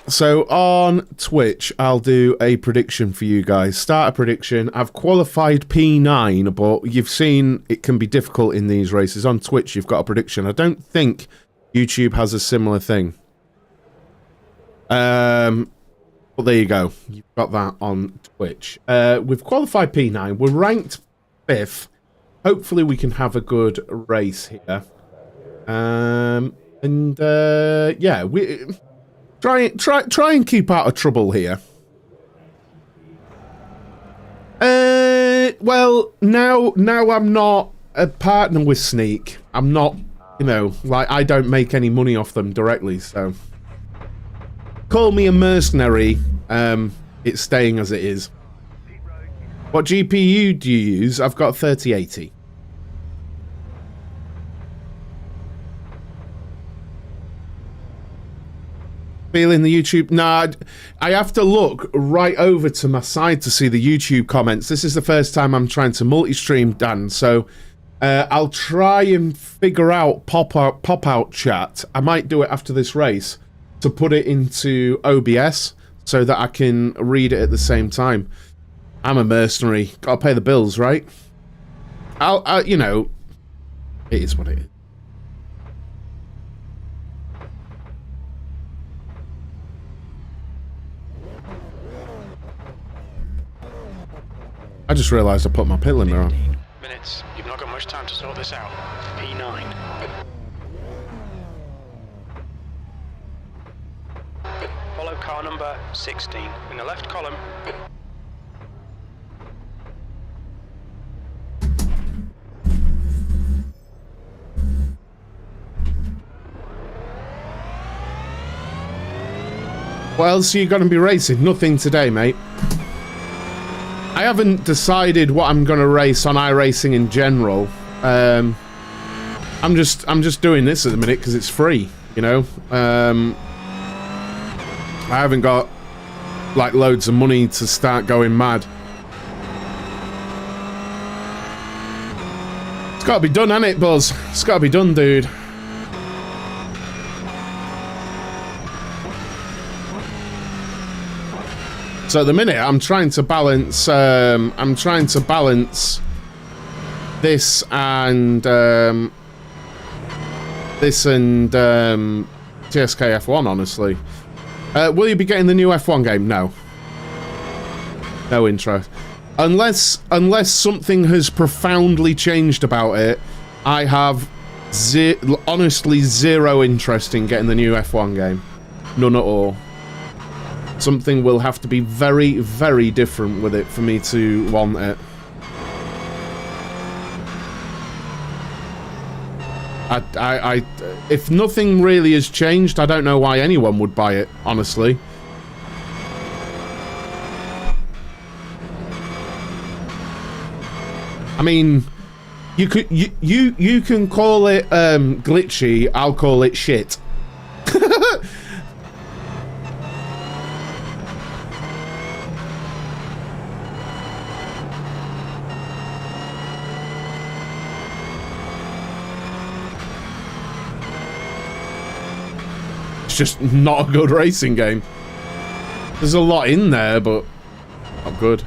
so on Twitch, I'll do a prediction for you guys. Start a prediction. I've qualified P9, but you've seen it can be difficult in these races. On Twitch, you've got a prediction. I don't think YouTube has a similar thing. Well, there you go. You've got that on Twitch. We've qualified P9. We're ranked 5th. Hopefully, we can have a good race here. Yeah, we try and keep out of trouble here. Well, now I'm not a partner with Sneak. I'm not, you know, like I don't make any money off them directly, so call me a mercenary. It's staying as it is. What GPU do you use? I've got 3080. Feeling the YouTube? Nah, I have to look right over to my side to see the YouTube comments. This is the first time I'm trying to multi-stream, Dan, so I'll try and figure out pop-out chat. I might do it after this race to put it into OBS so that I can read it at the same time. I'm a mercenary. Gotta pay the bills, right? I'll you know, it is what it is. I just realised I put my pit limiter on. Minutes. You've not got much time to sort this out. P9. Follow car number 16 in the left column. What else are you going to be racing? Nothing today, mate. I haven't decided what I'm going to race on iRacing in general. I'm just doing this at the minute because it's free, you know. I haven't got like loads of money to start going mad. It's got to be done, hasn't it, Buzz? It's got to be done, dude. So at the minute, I'm trying to balance. This and TSK F1. Honestly, will you be getting the new F1 game? No. No interest. Unless something has profoundly changed about it, I have honestly zero interest in getting the new F1 game. None at all. Something will have to be very, very different with it for me to want it. If nothing really has changed, I don't know why anyone would buy it, honestly. I mean, you can call it glitchy. I'll call it shit. It's just not a good racing game. There's a lot in there, but not good.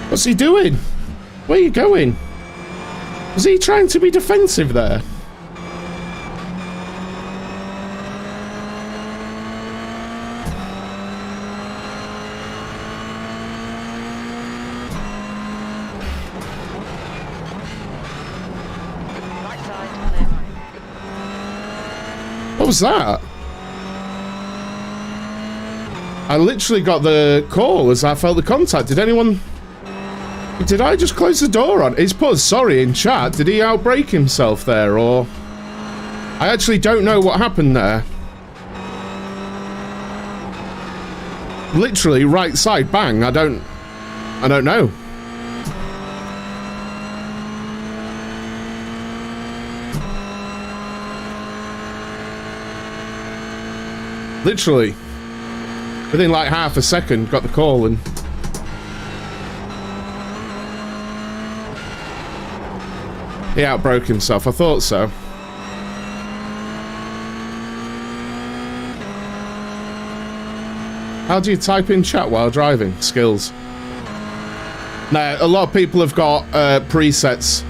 What's he doing? Where are you going? Was he trying to be defensive there? What was that? I literally got the call as I felt the contact. Did I just close the door on? Is Puzz sorry in chat? Did he outbrake himself there, or? I actually don't know what happened there. Literally right side bang. I don't know. Literally within like half a second got the call and he outbroke himself. I thought so. How do you type in chat while driving? Skills. Now, a lot of people have got presets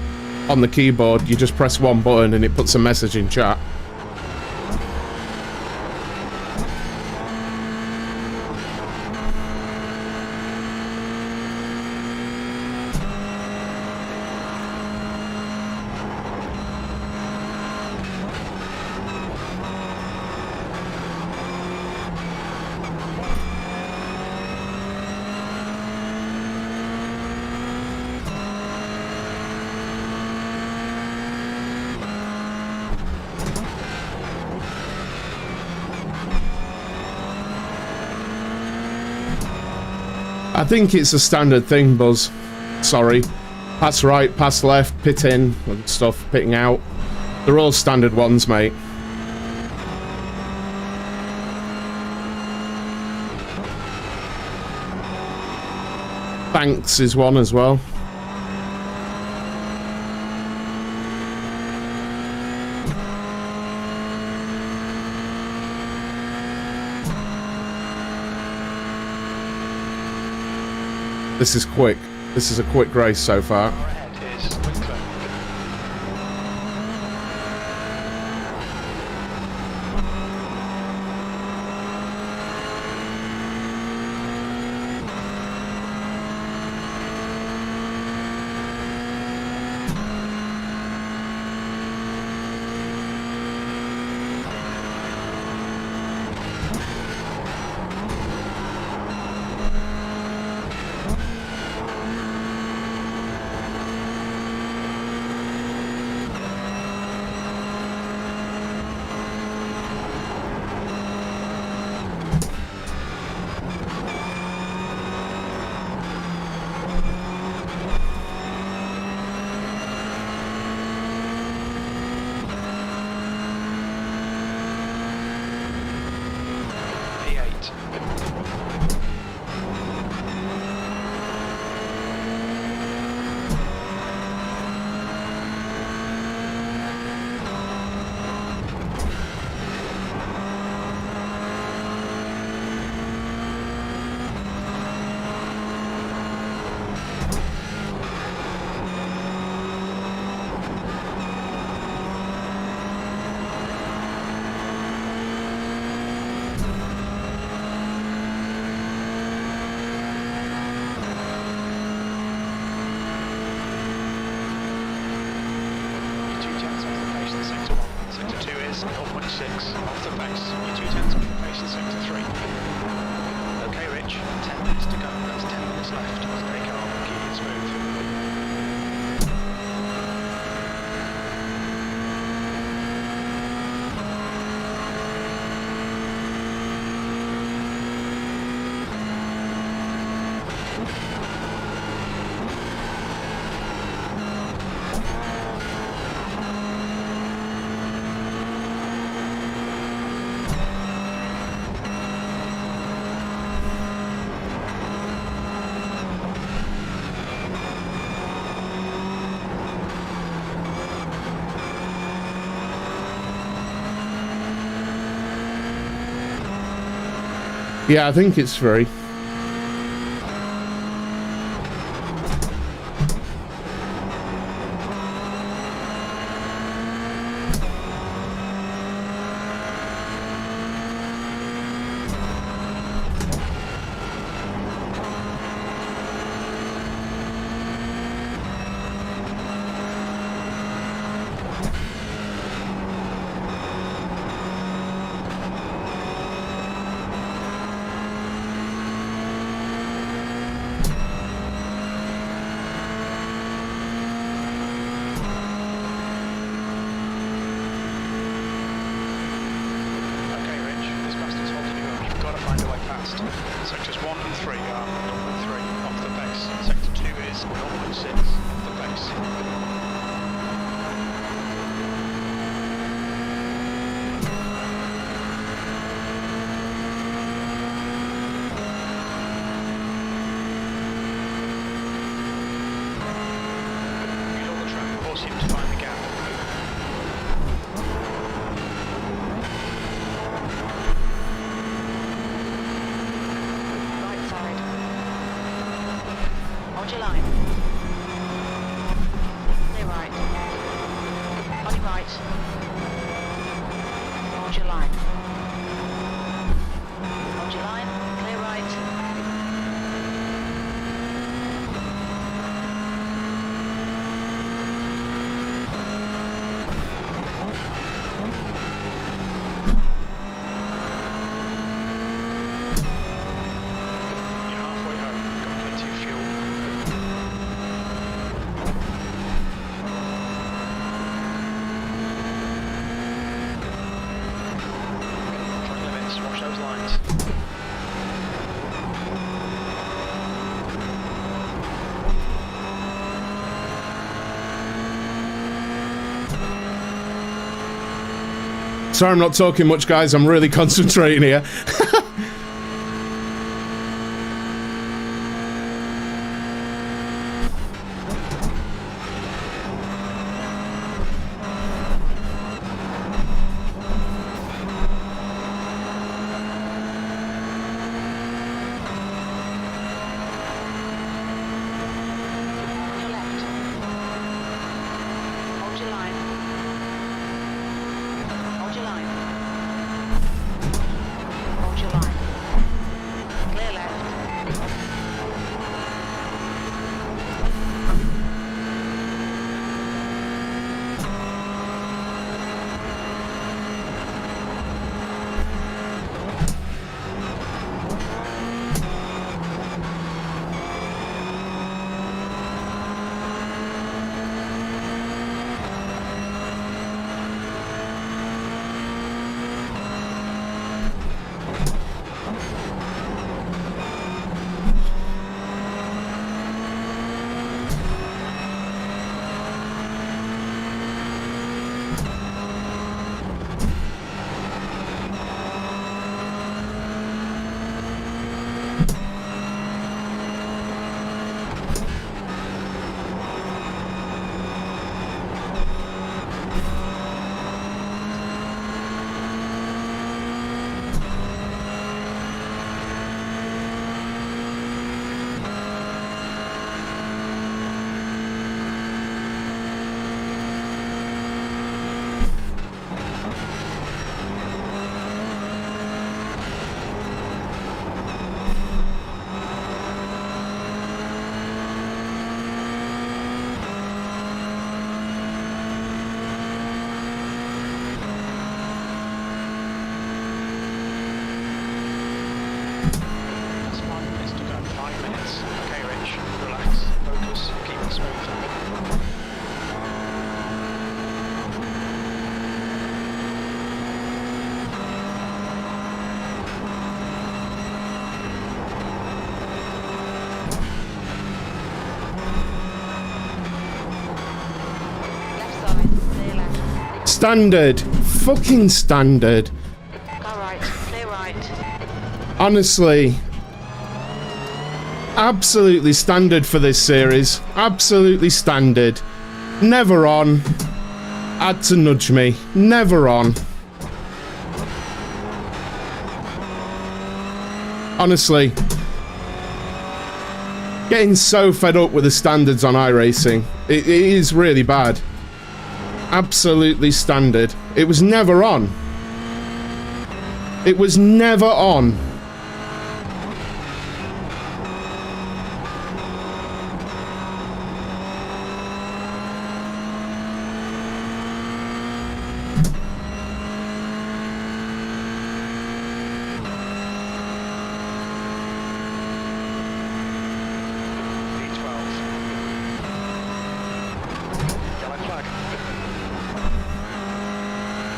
on the keyboard. You just press one button and it puts a message in chat. I think it's a standard thing, Buzz. Sorry. Pass right, pass left, pit in and stuff, pitting out. They're all standard ones, mate. Thanks is one as well. This is quick. This is a quick race so far. Ahead is Winkler. Off the pace, you're 2 tenths off the pace in sector 3. Okay, Rich, 10 minutes to go, that's 10 minutes left. Stay calm, keep it smooth. Yeah, I think it's free. Sectors 1 and 3 are 0.3 off the pace. Sector 2 is 0.6 off the pace. Hold your line. Clear right. On your right. Hold your line. Hold your line. Clear right. You're halfway home. Got plenty of fuel. Track limits, watch those lines. Sorry I'm not talking much, guys. I'm really concentrating here. Standard. Fucking standard. Go right. Clear right. Honestly. Absolutely standard for this series. Absolutely standard. Never on. Had to nudge me. Never on. Honestly. Getting so fed up with the standards on iRacing. It is really bad. Absolutely standard. It was never on. It was never on.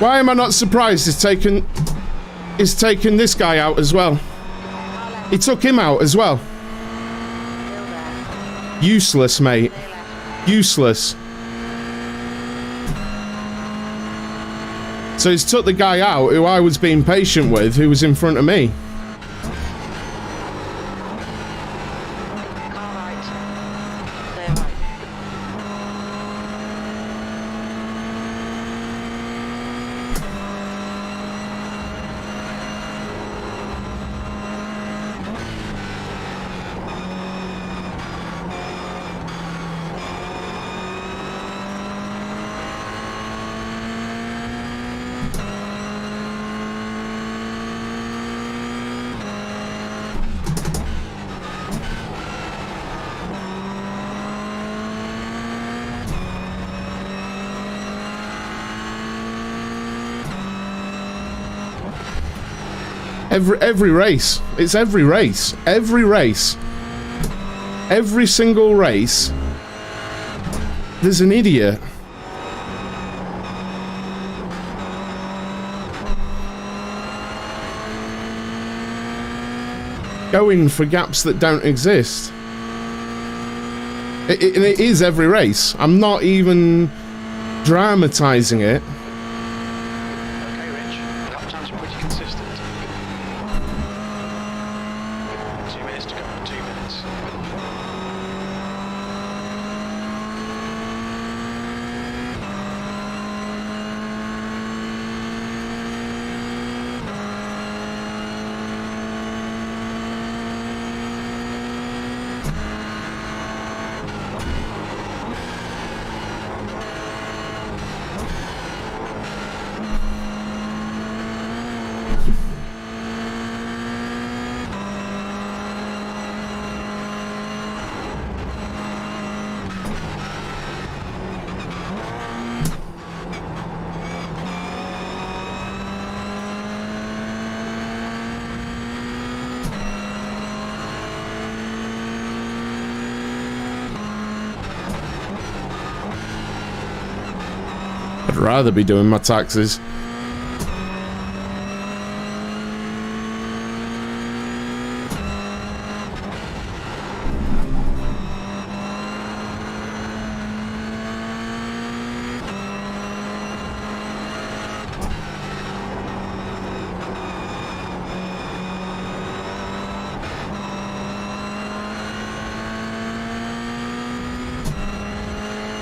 Why am I not surprised he's taken this guy out as well? He took him out as well. Useless, mate. Useless. So he's took the guy out who I was being patient with, who was in front of me. Car right. Clear right. Every race. It's every race. Every race. Every single race. There's an idiot. Going for gaps that don't exist. It is every race. I'm not even dramatizing it. Okay, Rich. Lap times are pretty consistent. 2 minutes to go. 2 minutes. I'd rather be doing my taxes.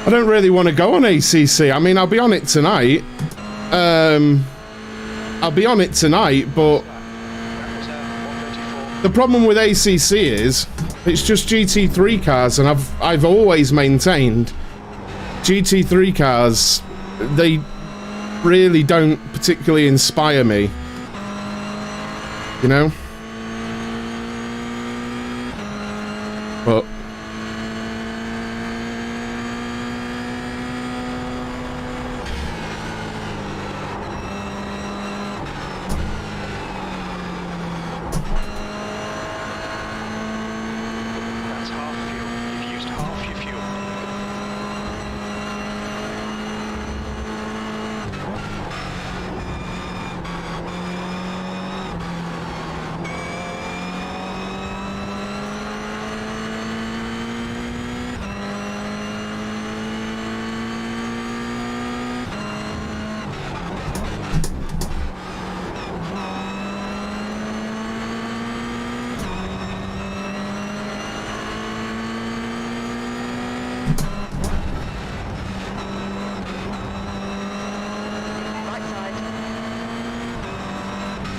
I don't really want to go on ACC. I mean, I'll be on it tonight. I'll be on it tonight, but the problem with ACC is it's just GT3 cars, and I've always maintained GT3 cars, they really don't particularly inspire me. You know? But That's half fuel. You've used half your fuel.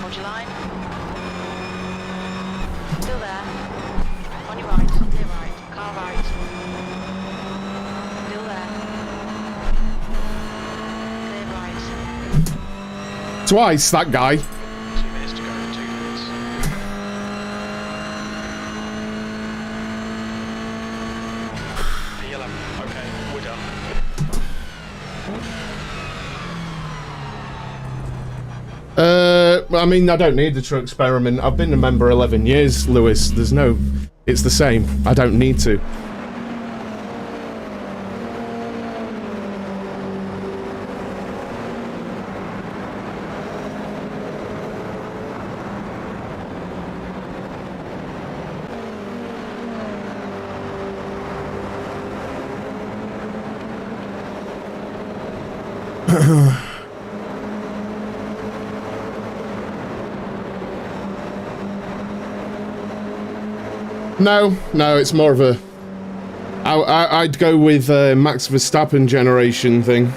Hold your line. Still there. On your right, clear right. Car right. Still there. Clear right. Twice, that guy. 2 minutes to go, 2 minutes. P11, okay, we're done. I mean, I don't need the true experiment. I've been a member 11 years, Lewis. There's no... It's the same. I don't need to. No, it's more of a... I'd go with Max Verstappen generation thing.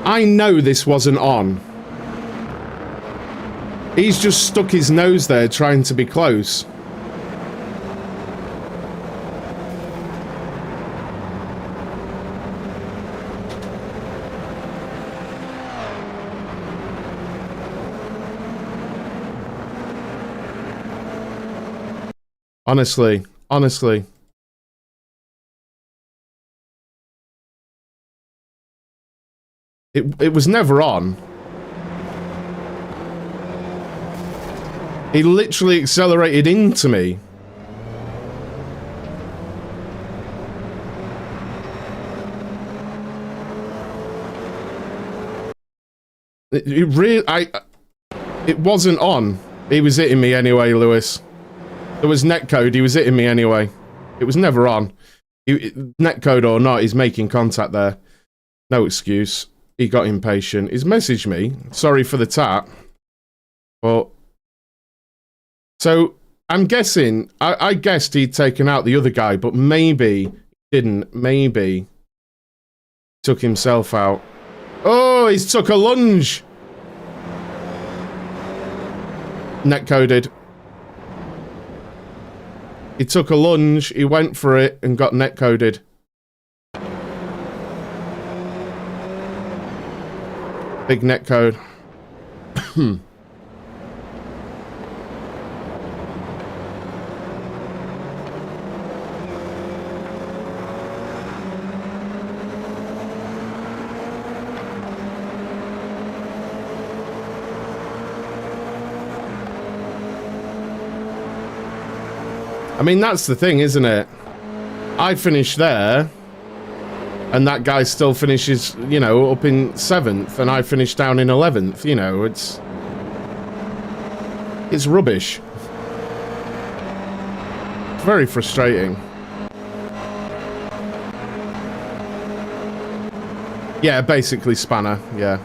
I know this wasn't on. He's just stuck his nose there trying to be close. Honestly. It was never on. He literally accelerated into me. It wasn't on. He was hitting me anyway, Lewis. There was netcode, he was hitting me anyway. It was never on. Netcode or not, he's making contact there. No excuse. He got impatient. He's messaged me. Sorry for the tap. But... So, I'm guessing... I guessed he'd taken out the other guy, but maybe he didn't. Maybe took himself out. Oh, he's took a lunge! Netcoded. He took a lunge, he went for it, and got netcoded. Big netcode. I mean, that's the thing, isn't it? I finished there, and that guy still finishes, you know, up in 7th, and I finished down in 11th, you know, it's rubbish. It's very frustrating. Yeah, basically spanner, yeah.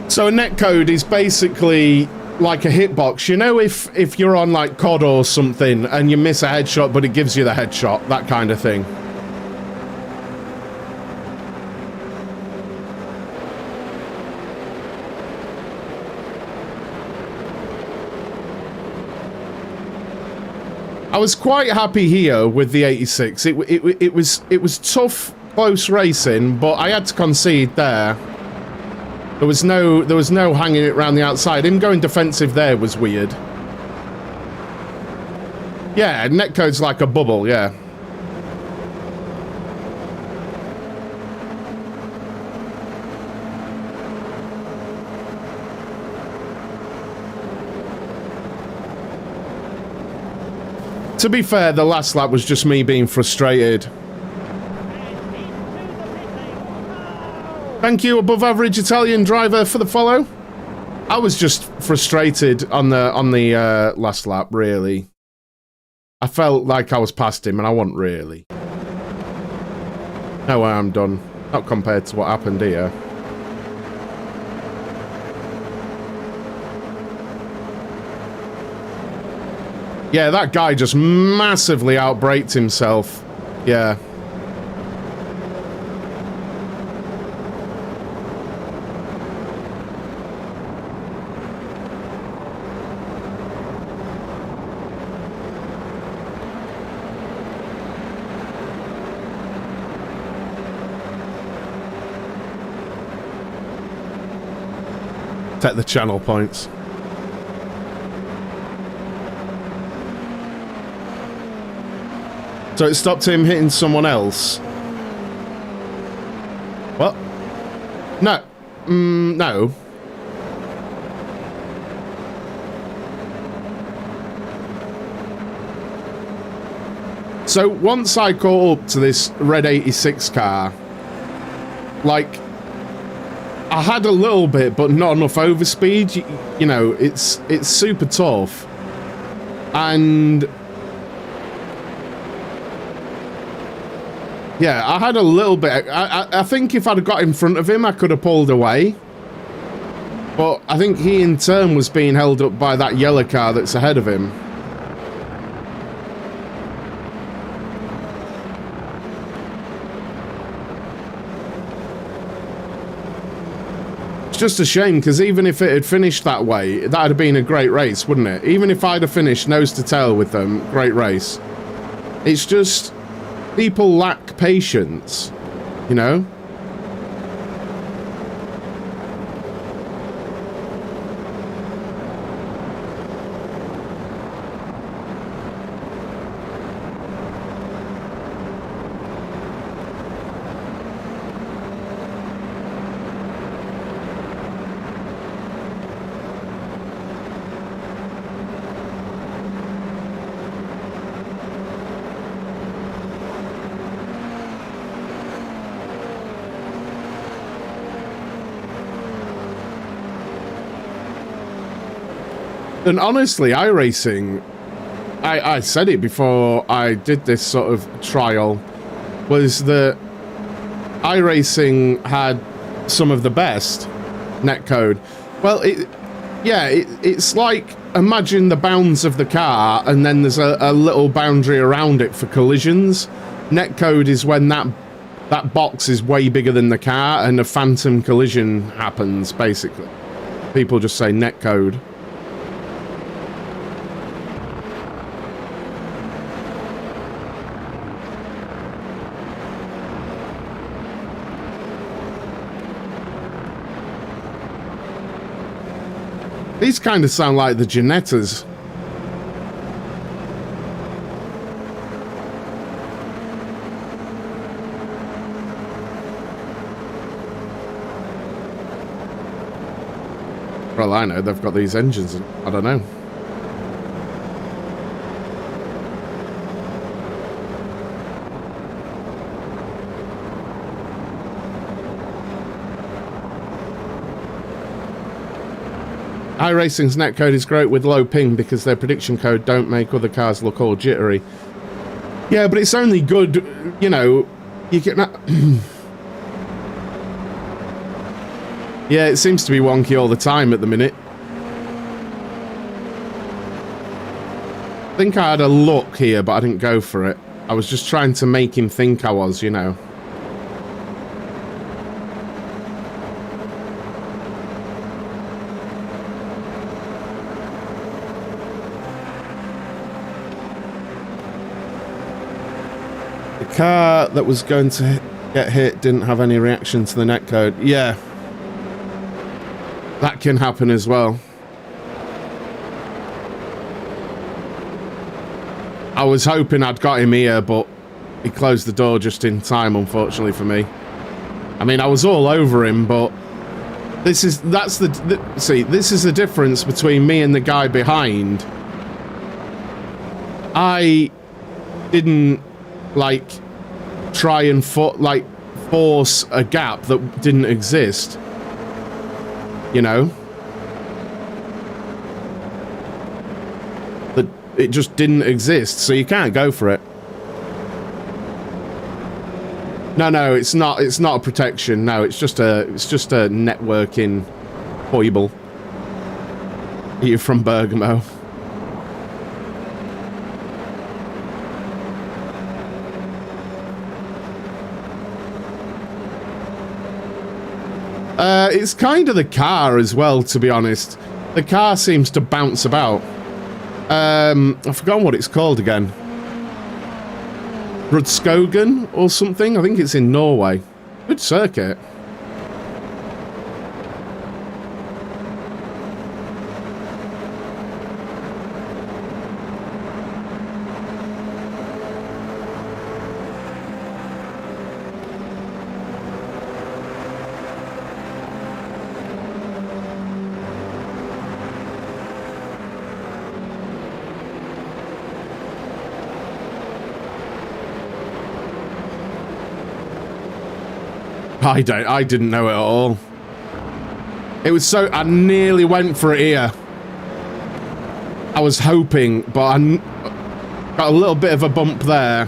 So a netcode is basically like a hitbox. You know, if you're on like COD or something and you miss a headshot, but it gives you the headshot, that kind of thing. I was quite happy here with the 86. It was tough, close racing, but I had to concede there. There was no hanging it around the outside. Him going defensive there was weird. Yeah, netcode's like a bubble, yeah. To be fair, the last lap was just me being frustrated. Thank you, above average Italian driver, for the follow. I was just frustrated on the last lap, really. I felt like I was past him, and I wasn't really. No way I'm done. Not compared to what happened here. Yeah, that guy just massively outbraked himself. Yeah. Take the channel points. So it stopped him hitting someone else. What? No. No. So once I caught up to this red 86 car, like, I had a little bit, but not enough overspeed. You know, it's super tough. And yeah, I had a little bit. I think if I'd have got in front of him, I could have pulled away. But I think he in turn was being held up by that yellow car that's ahead of him. It's just a shame, because even if it had finished that way, that would have been a great race, wouldn't it? Even if I'd have finished nose to tail with them, great race. It's just, people lack patience, you know? And honestly, iRacing, I said it before I did this sort of trial, was that iRacing had some of the best netcode. Well, it's like, imagine the bounds of the car, and then there's a little boundary around it for collisions. Netcode is when that box is way bigger than the car, and a phantom collision happens, basically. People just say netcode. These kind of sound like the Janettas. Well, I know, they've got these engines. I don't know. iRacing's netcode is great with low ping because their prediction code don't make other cars look all jittery. Yeah, but it's only good, you know, you can... Yeah, it seems to be wonky all the time at the minute. I think I had a look here, but I didn't go for it. I was just trying to make him think I was, you know. The car that was going to get hit didn't have any reaction to the netcode. Yeah. That can happen as well. I was hoping I'd got him here, but he closed the door just in time, unfortunately for me. I mean, I was all over him, but this is the difference between me and the guy behind. I didn't like try and force a gap that didn't exist. You know, it just didn't exist, so you can't go for it. No, it's not a protection. No, it's just a networking foible. You're from Bergamo. It's kind of the car as well, to be honest. The car seems to bounce about. I've forgotten what it's called again. Rudskogen or something? I think it's in Norway. Good circuit. I didn't know it at all. It was so... I nearly went for it here. I was hoping, but I got a little bit of a bump there.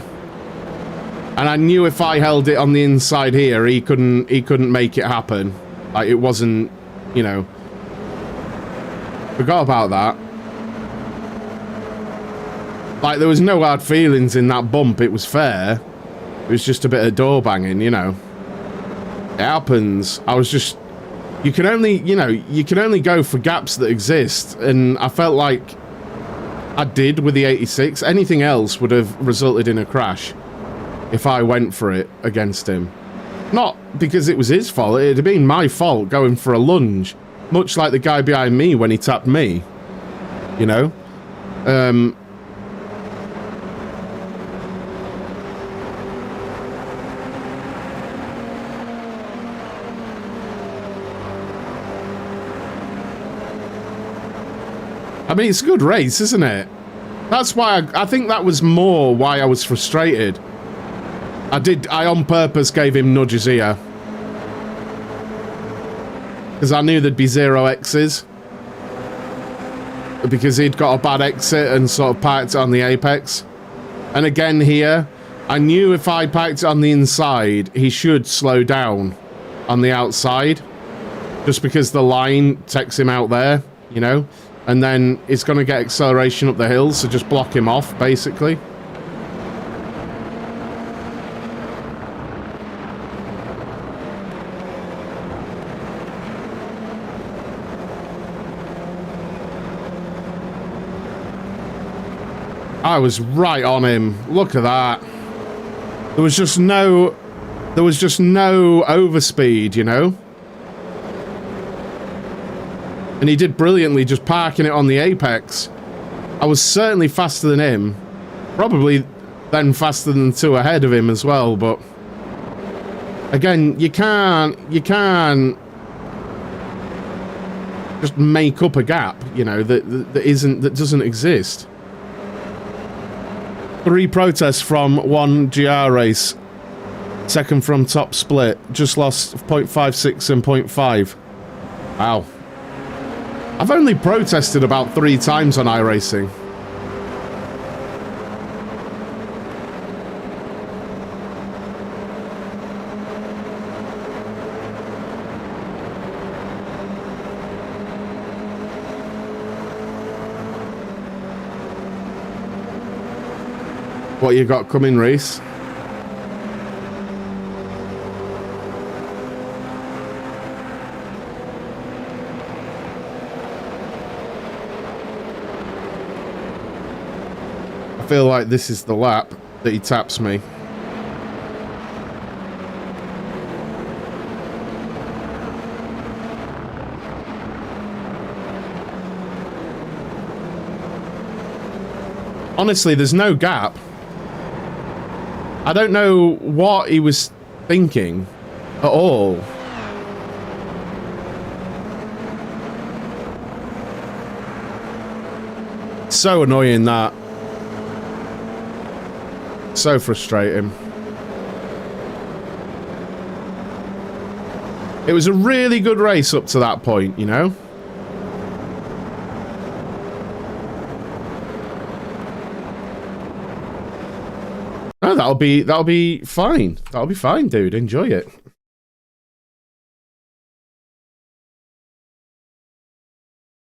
And I knew if I held it on the inside here, he couldn't make it happen. Like, it wasn't, you know... Forgot about that. Like, there was no hard feelings in that bump. It was fair. It was just a bit of door banging, you know. It happens. I was just... You can only, you know, you can only go for gaps that exist. And I felt like I did with the 86. Anything else would have resulted in a crash if I went for it against him. Not because it was his fault. It'd have been my fault going for a lunge. Much like the guy behind me when he tapped me. You know? I mean, it's a good race, isn't it? That's why I think that was more why I was frustrated. I on purpose gave him nudges here. Because I knew there'd be 0 X's. Because he'd got a bad exit and sort of parked it on the apex. And again here, I knew if I parked it on the inside, he should slow down on the outside. Just because the line takes him out there, you know? And then it's going to get acceleration up the hill, so just block him off, basically. I was right on him. Look at that. There was just no overspeed, you know? And he did brilliantly just parking it on the apex. I was certainly faster than him. Probably then faster than 2 ahead of him as well, but... Again, you can't just make up a gap, you know, that doesn't exist. 3 protests from 1 GR race. Second from top split. Just lost 0.56 and 0.5. Wow. I've only protested about 3 times on iRacing. What you got coming, Reese? I feel like this is the lap that he taps me. Honestly, there's no gap. I don't know what he was thinking at all. So annoying, that. So frustrating. It was a really good race up to that point, you know? No, that'll be fine. That'll be fine, dude. Enjoy it.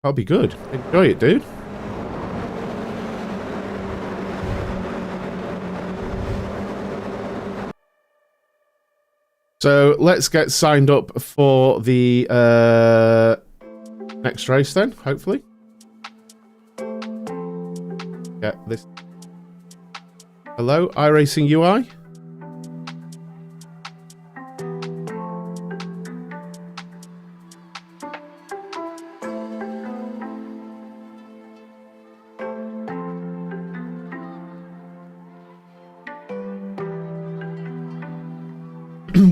That'll be good. Enjoy it, dude. So let's get signed up for the next race then, hopefully. Get this. Hello, iRacing UI.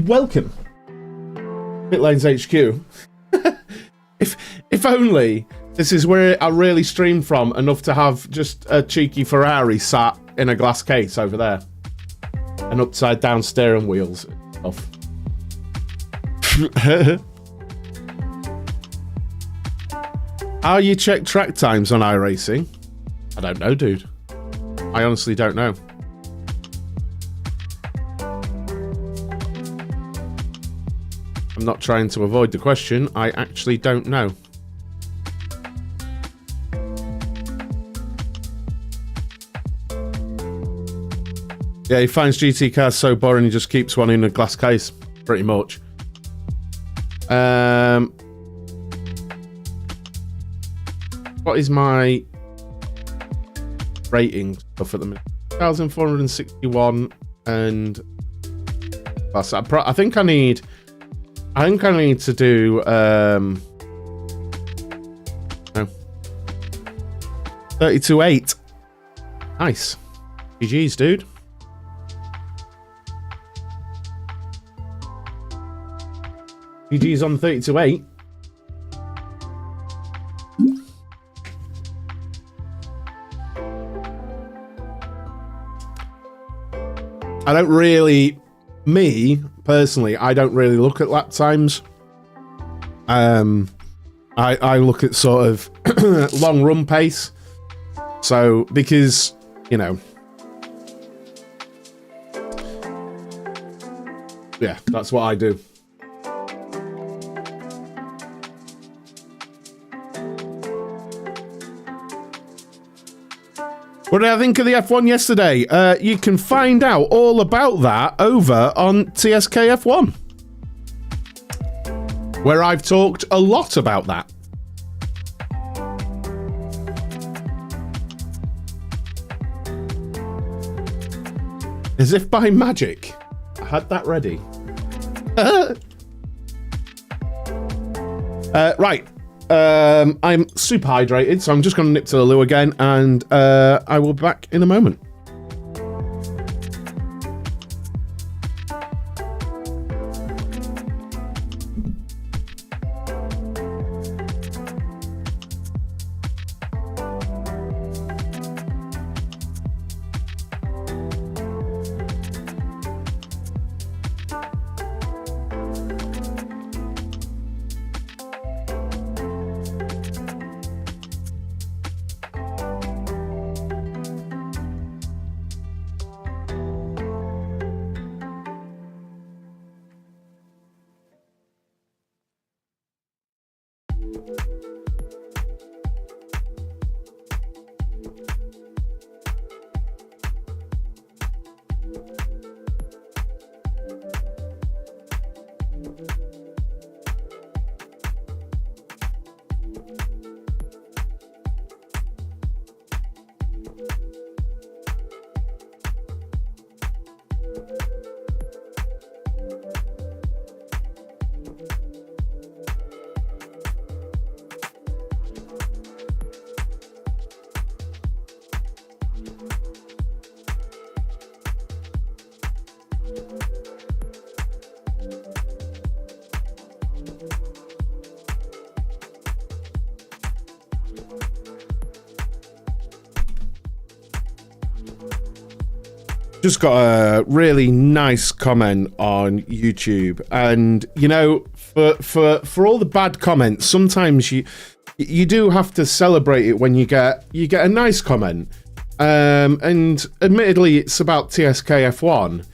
Welcome, Pit Lanes HQ. if only this is where I really stream from, enough to have just a cheeky Ferrari sat in a glass case over there, and upside down steering wheels and stuff. How you check track times on iRacing? I don't know, dude. I honestly don't know. I'm not trying to avoid the question. I actually don't know. Yeah, he finds GT cars so boring he just keeps one in a glass case, pretty much. What is my rating stuff at the minute? 1,461 and plus. I think I need to do no, 32.8. Nice. GG's, dude. GG's on 32.8. I don't really, me personally, I don't really look at lap times. I look at sort of long run pace. So, because, you know, yeah, that's what I do. What did I think of the F1 yesterday? You can find out all about that over on TSK F1, where I've talked a lot about that. As if by magic, I had that ready. Right. I'm super hydrated, so I'm just going to nip to the loo again, and I will be back in a moment. Just got a really nice comment on YouTube, and you know, for all the bad comments, sometimes you do have to celebrate it when you get a nice comment. And admittedly, it's about TSK F1,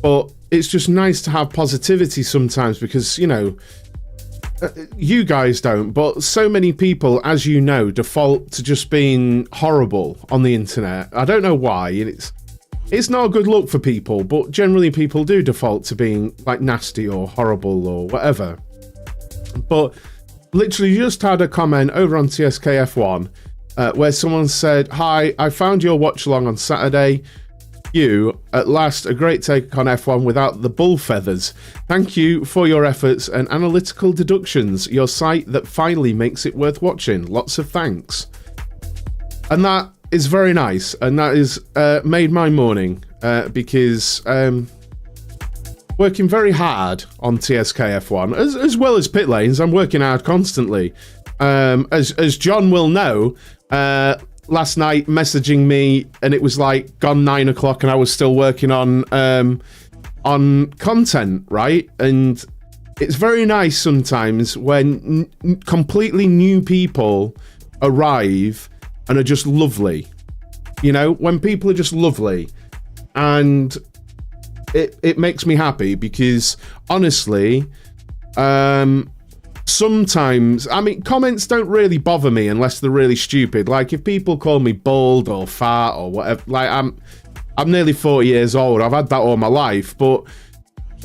but it's just nice to have positivity sometimes because, you know, you guys don't, but so many people, as you know, default to just being horrible on the internet. I don't know why, and it's not a good look for people, but generally people do default to being like nasty or horrible or whatever. But literally just had a comment over on TSK F1 where someone said, "Hi, I found your watch along on Saturday. You, at last, a great take on F1 without the bull feathers. Thank you for your efforts and analytical deductions. Your site that finally makes it worth watching. Lots of thanks." And that is very nice, and that is made my morning because working very hard on TSK F1 as well as pit lanes. I'm working hard constantly. As John will know, last night messaging me and it was like gone 9 o'clock and I was still working on content, right? And it's very nice sometimes when completely new people arrive and are just lovely. You know, when people are just lovely, and it makes me happy because honestly, sometimes, I mean, comments don't really bother me unless they're really stupid. Like if people call me bald or fat or whatever, like I'm nearly 40 years old. I've had that all my life. But,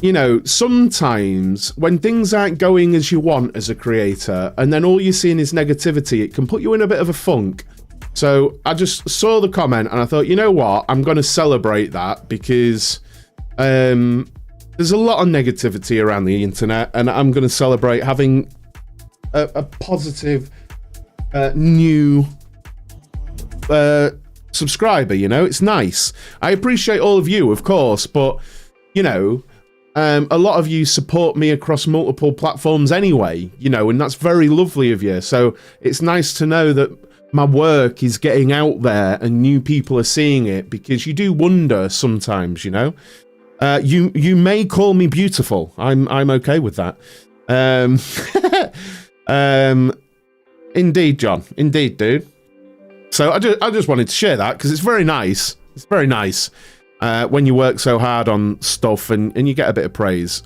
you know, sometimes when things aren't going as you want as a creator and then all you're seeing is negativity, it can put you in a bit of a funk. So I just saw the comment and I thought, you know what? I'm going to celebrate that because there's a lot of negativity around the internet, and I'm going to celebrate having a positive new subscriber. You know, it's nice. I appreciate all of you, of course, but you know, a lot of you support me across multiple platforms anyway. You know, and that's very lovely of you. So it's nice to know that my work is getting out there and new people are seeing it, because you do wonder sometimes, you know. You may call me beautiful. I'm okay with that. Indeed, John. Indeed, dude. So I just wanted to share that because it's very nice. It's very nice when you work so hard on stuff and you get a bit of praise.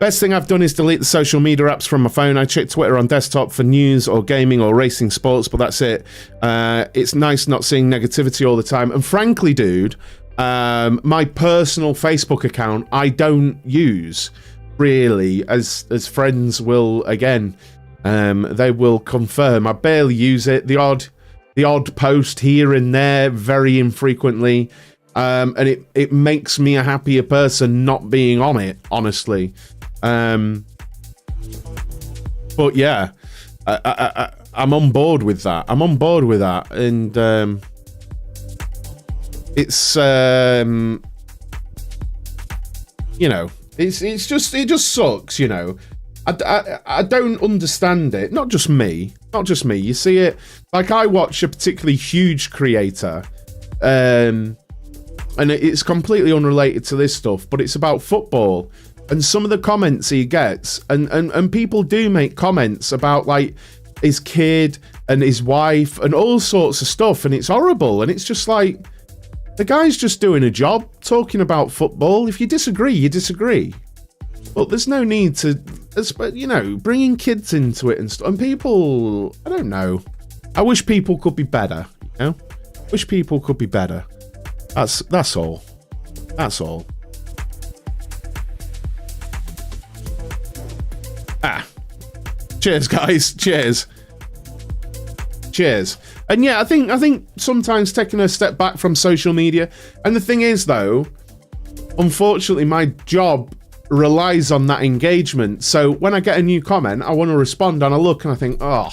Best thing I've done is delete the social media apps from my phone. I check Twitter on desktop for news or gaming or racing sports, but that's it. It's nice not seeing negativity all the time. And frankly, dude, my personal Facebook account I don't use really, as friends will again they will confirm. I barely use it. The odd post here and there, very infrequently, and it makes me a happier person not being on it, honestly. But yeah, I'm on board with that. And it's you know, it just sucks, you know. I don't understand it. Not just me. You see it, like I watch a particularly huge creator, and it's completely unrelated to this stuff, but it's about football. And some of the comments he gets, and people do make comments about like his kid and his wife and all sorts of stuff, and it's horrible. And it's just like, the guy's just doing a job talking about football. If you disagree, you disagree. But there's no need to, you know, bringing kids into it and stuff. And people, I don't know. I wish people could be better, you know? Wish people could be better. That's all. That's all. Cheers, guys. Cheers. And yeah, I think sometimes taking a step back from social media. And the thing is, though, unfortunately, my job relies on that engagement. So when I get a new comment, I want to respond, and I look and I think, oh,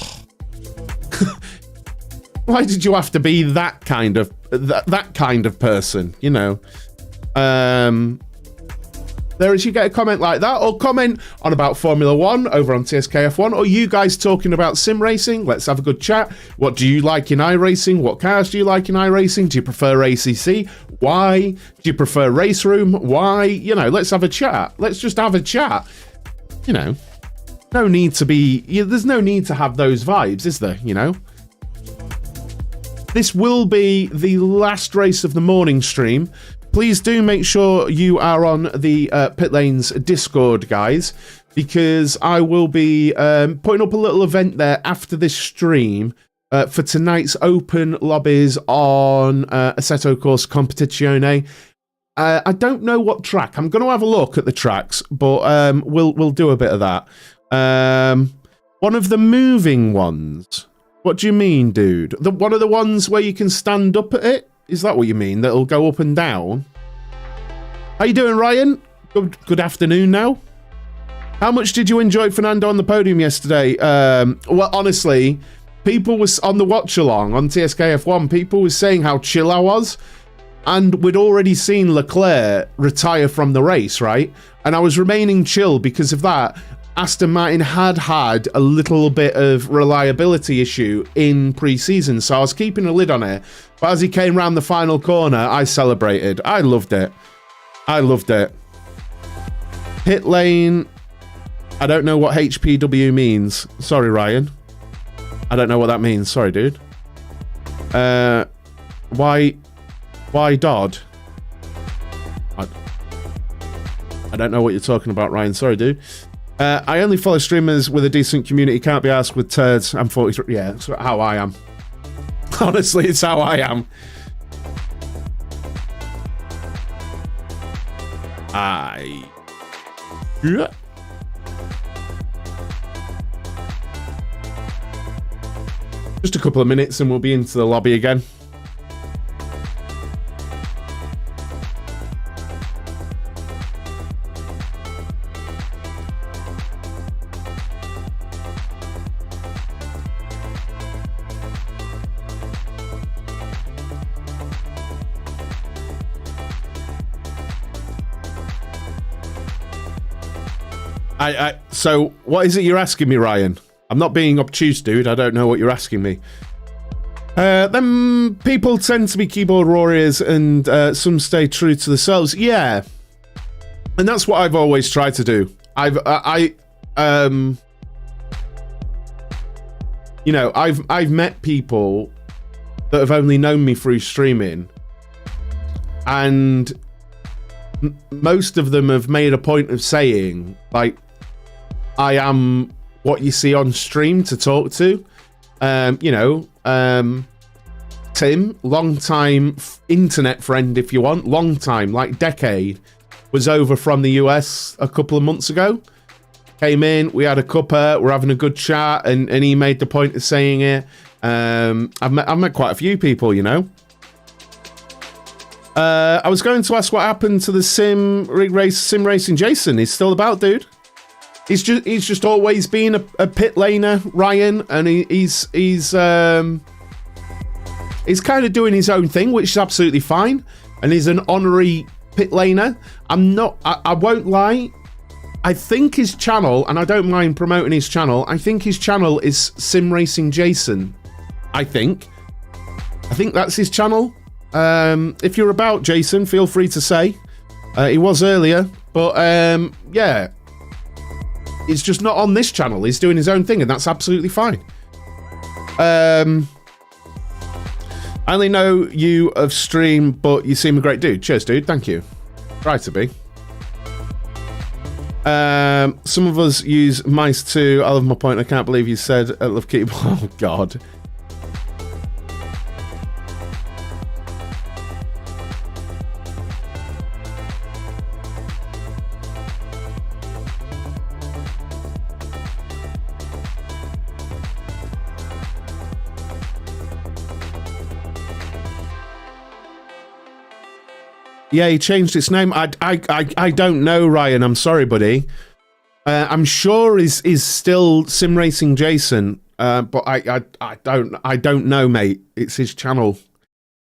why did you have to be that kind of person? You know. Whereas you get a comment like that, or comment on about Formula 1 over on TSKF1, or you guys talking about sim racing, let's have a good chat. What do you like in iRacing? What cars do you like in iRacing? Do you prefer ACC? Why? Do you prefer Race Room? Why? You know, let's have a chat. Let's just have a chat. You know, no need to be, there's no need to have those vibes, is there? You know? this will be the last race of the morning stream. Please do make sure you are on the Pit Lanes Discord, guys, because I will be putting up a little event there after this stream for tonight's open lobbies on Assetto Corsa Competizione. I don't know what track. I'm going to have a look at the tracks, but we'll do a bit of that. One of the moving ones. What do you mean, dude? One of the ones where you can stand up at it? Is that what you mean? That'll go up and down? How you doing, Ryan? Good afternoon now. How much did you enjoy Fernando on the podium yesterday? Well, honestly, people was on the watch along on TSKF1. People was saying how chill I was, and we'd already seen Leclerc retire from the race, right? And I was remaining chill because of that. Aston Martin had a little bit of reliability issue in pre-season, so I was keeping a lid on it. But as he came round the final corner, I celebrated. I loved it. I loved it. Pit lane. I don't know what HPW means. Sorry, Ryan. I don't know what that means. Sorry, dude. Why Dodd? I don't know what you're talking about, Ryan. Sorry, dude. I only follow streamers with a decent community. Can't be asked with turds. I'm 43. Yeah, that's how I am. Honestly, it's how I am. Yeah. Just a couple of minutes and we'll be into the lobby again. So what is it you're asking me, Ryan? I'm not being obtuse, dude. I don't know what you're asking me. Them people tend to be keyboard warriors and some stay true to themselves. Yeah. And that's what I've always tried to do. You know, I've met people that have only known me through streaming, and most of them have made a point of saying, like, I am what you see on stream to talk to. You know, Tim, long-time internet friend, if you want, long time, like decade, was over from the US a couple of months ago. Came in, we had a cuppa, we're having a good chat, and he made the point of saying it. I've met quite a few people, you know. I was going to ask what happened to the sim racing Jason. He's still about, dude. He's just always been a pit laner, Ryan, and he's kind of doing his own thing, which is absolutely fine. And he's an honorary pit laner. I won't lie. I think his channel, and I don't mind promoting his channel, I think his channel is Sim Racing Jason. I think that's his channel. If you're about, Jason, feel free to say. He was earlier, but yeah. He's just not on this channel. He's doing his own thing, and that's absolutely fine. I only know you of stream, but you seem a great dude. Cheers, dude. Thank you. Try to be. Some of us use mice too. I love my point. I can't believe you said I love keyboard. Oh, God. Yeah, he changed its name. I don't know, Ryan. I'm sorry, buddy. I'm sure is still Sim Racing Jason, but I don't know, mate. It's his channel.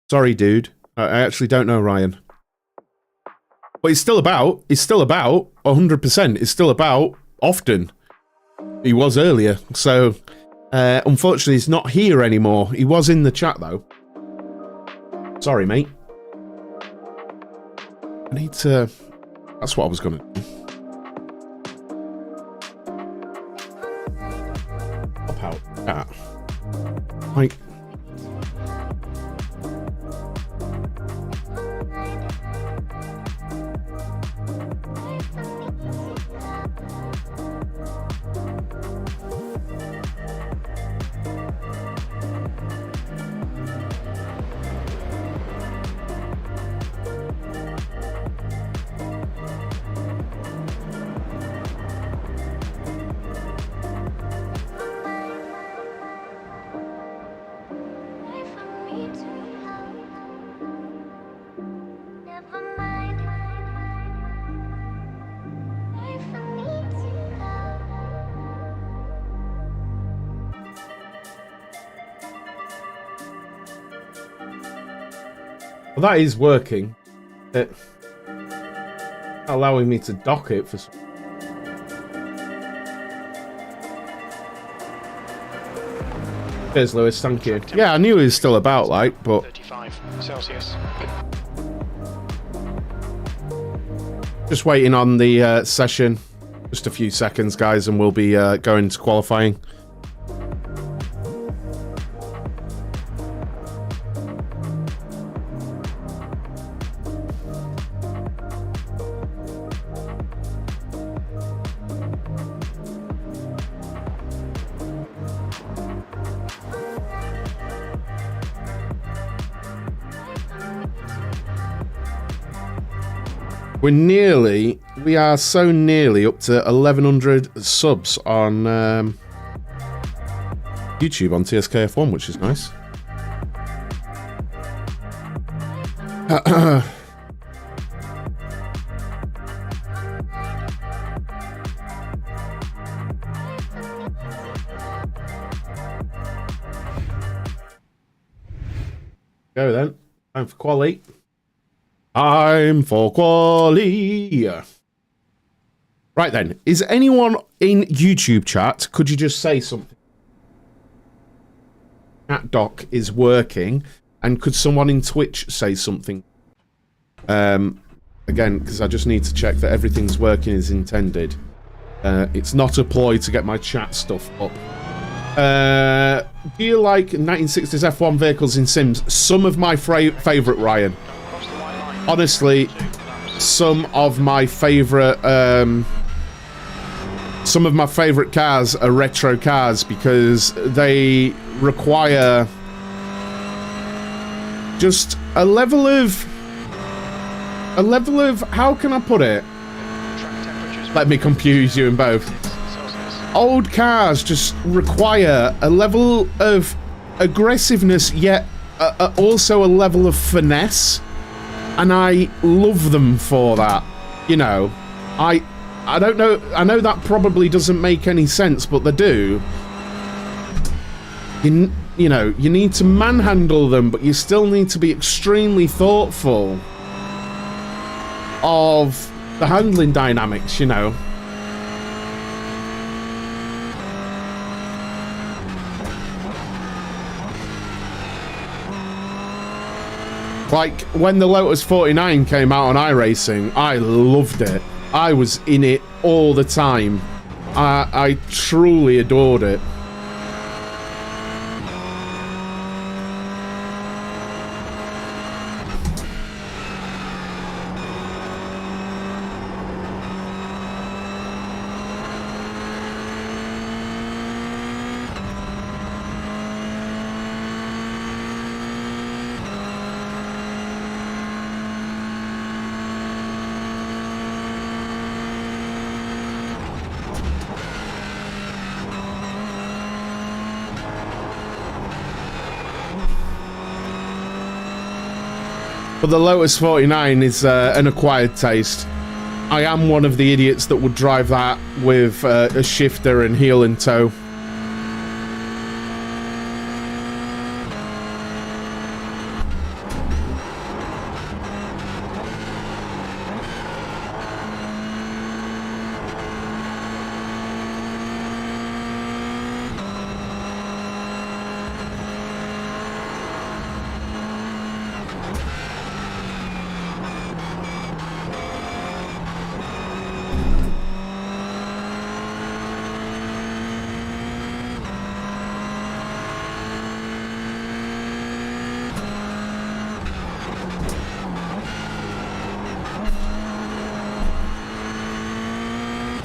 Sorry, dude. I actually don't know, Ryan. But he's still about. He's still about 100%. He's still about often. He was earlier, so unfortunately, he's not here anymore. He was in the chat though. Sorry, mate. I need to... That's what I was going to do. Pop out. Ah. Like... Well, that is working. It's allowing me to dock it for some... Cheers, Lewis. Thank you. Yeah, I knew he was still about, like, but... 35 Celsius. Just waiting on the session. Just a few seconds, guys, and we'll be going to qualifying. We are so nearly up to 1,100 subs on YouTube on TSKF1, which is nice. Go then. Time for quali. Time for quali. Right then, is anyone in YouTube chat? Could you just say something? Chat doc is working, and could someone in Twitch say something? Again, because I just need to check that everything's working as intended. It's not a ploy to get my chat stuff up. Do you like 1960s F1 vehicles in Sims? Some of my favourite, Ryan. Honestly, some of my favourite cars are retro cars because they require just a level of how can I put it? Let me confuse you in both. Old cars just require a level of aggressiveness, yet also a level of finesse. And I love them for that. You know, I don't know. I know that probably doesn't make any sense, but they do. You know, you need to manhandle them, but you still need to be extremely thoughtful of the handling dynamics, you know. Like, when the Lotus 49 came out on iRacing, I loved it. I was in it all the time. I truly adored it. But the Lotus 49 is an acquired taste. I am one of the idiots that would drive that with a shifter and heel and toe.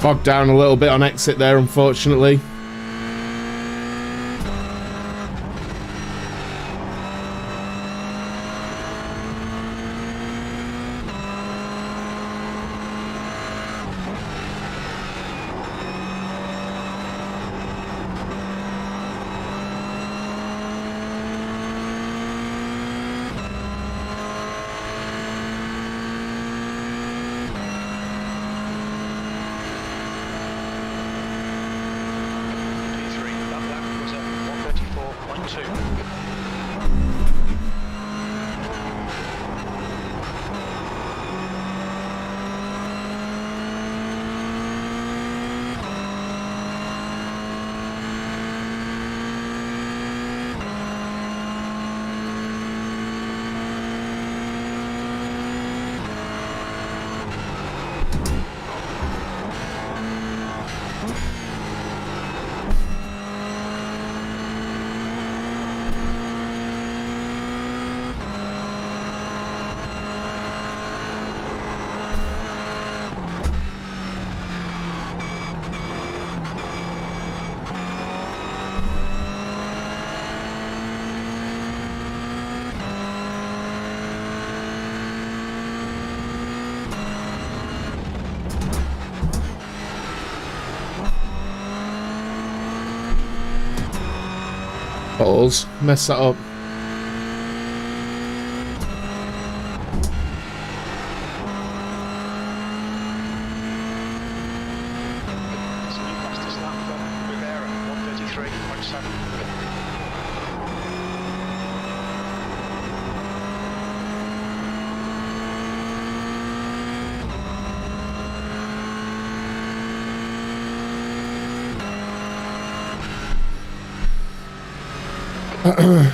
Bogged down a little bit on exit there, unfortunately. Balls. Mess that up. It's a new fastest lap for Rivera, 1:33.7. Currently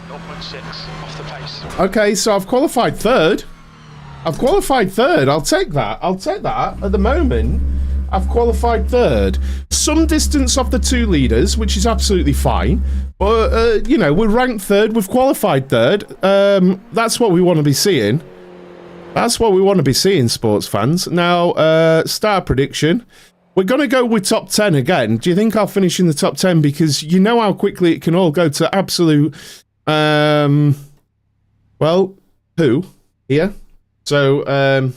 0.6 off the pace. Okay, so I've qualified third. I'll take that. At the moment, I've qualified third. Some distance off the two leaders, which is absolutely fine. But, you know, we're ranked third. We've qualified third. That's what we want to be seeing. That's what we want to be seeing, sports fans. Now, star prediction. We're going to go with top 10 again. Do you think I'll finish in the top 10? Because you know how quickly it can all go to absolute... well, who? Here. So, do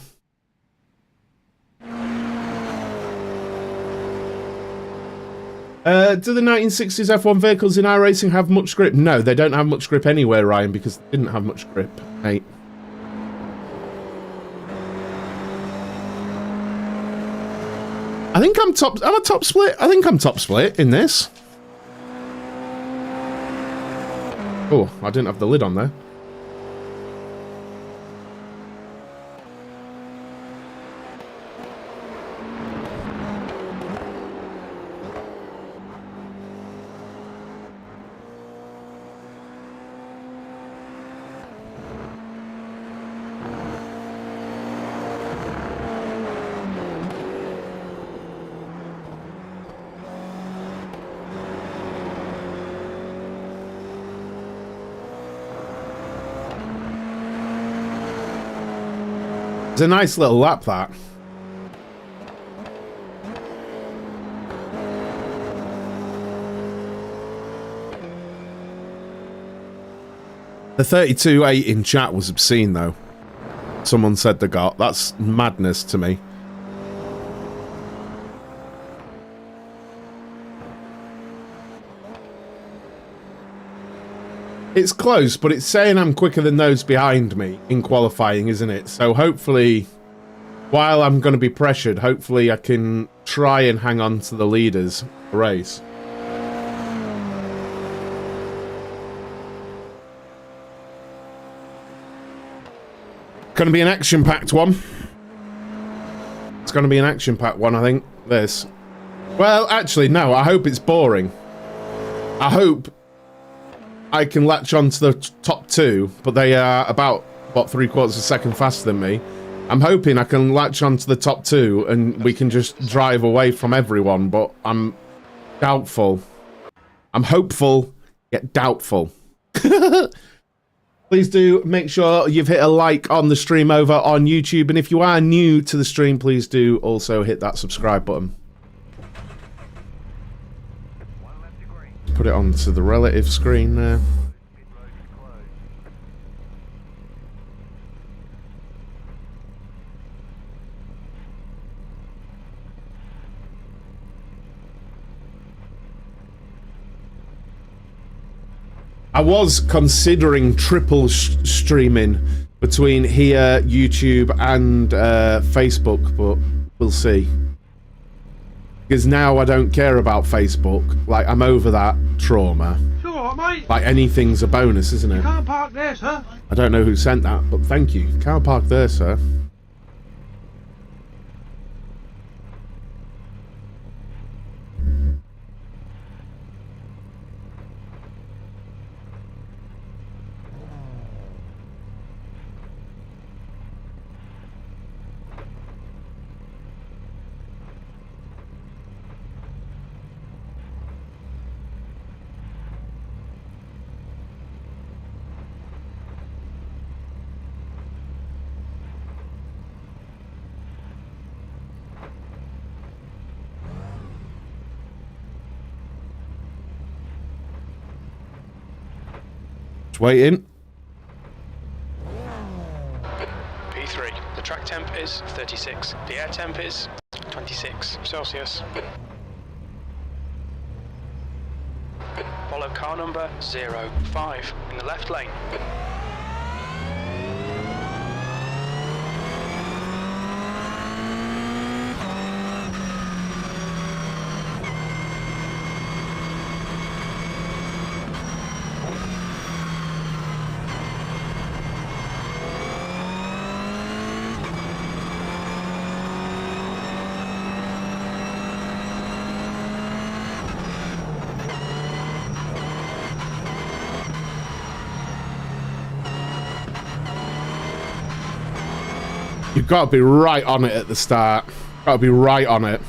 the 1960s F1 vehicles in iRacing have much grip? No, they don't have much grip anywhere, Ryan, because they didn't have much grip, mate. I think I'm top... Am I top split? I think I'm top split in this. Oh, I didn't have the lid on there. It's a nice little lap, that. The 32.8 in chat was obscene, though. Someone said they got. That's madness to me. It's close, but it's saying I'm quicker than those behind me in qualifying, isn't it? So hopefully, while I'm going to be pressured, hopefully I can try and hang on to the leaders of the race. Going to be an action-packed one. It's going to be an action-packed one, I think. This. Well, actually, no. I hope it's boring. I hope I can latch on to the top two, but they are about, what, 3/4 of a second faster than me. I'm hoping I can latch on to the top two and we can just drive away from everyone, but I'm doubtful. I'm hopeful, yet doubtful. Please do make sure you've hit a like on the stream over on YouTube, and if you are new to the stream, please do also hit that subscribe button. Put it onto the relative screen there. I was considering triple streaming between here, YouTube, and Facebook, but we'll see. Because now I don't care about Facebook. Like, I'm over that trauma. Sure, all right, mate. Like, anything's a bonus, isn't it? You can't park there, sir. I don't know who sent that, but thank you. Car park there, sir. Waiting. P3. The track temp is 36. The air temp is 26 Celsius. Follow. car number 05 in the left lane. You've got to be right on it at the start. Got to be right on it.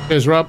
Cheers, Rob.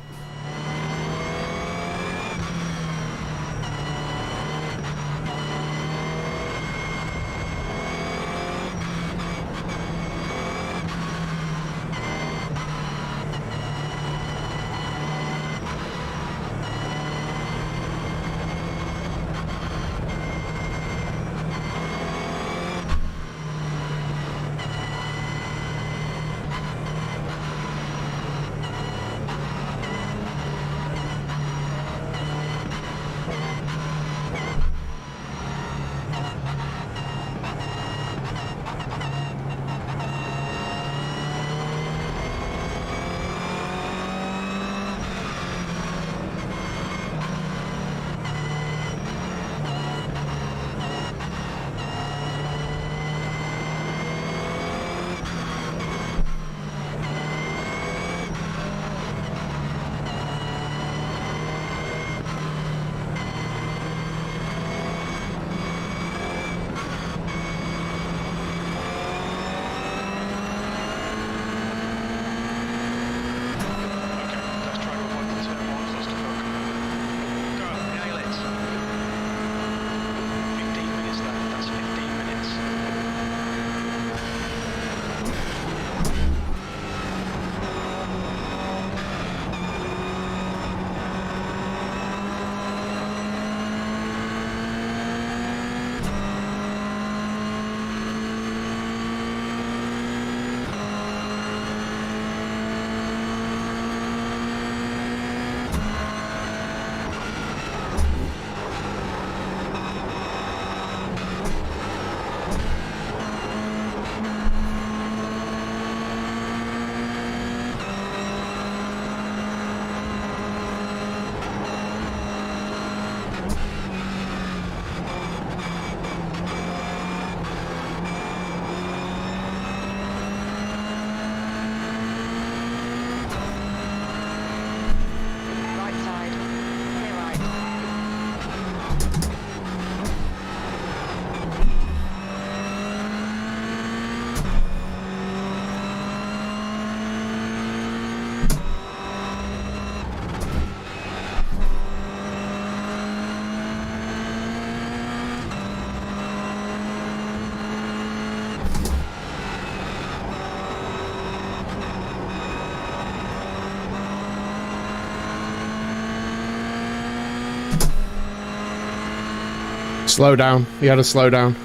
Slow down. He had to slow down.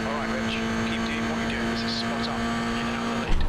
Alright, Rich. Keep doing what you're doing. This is spot on. You're now in the lead.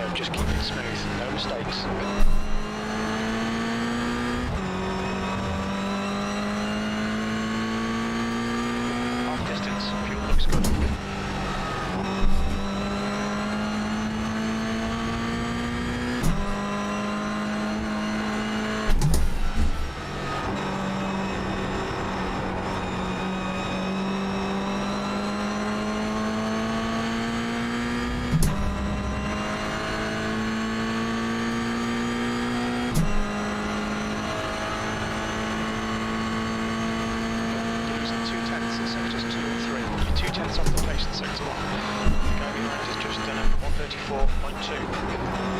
curve, just keep it smooth, no mistakes. Half distance, fuel looks good. Off the pace in sector 1. The guy behind has just done a 134.2.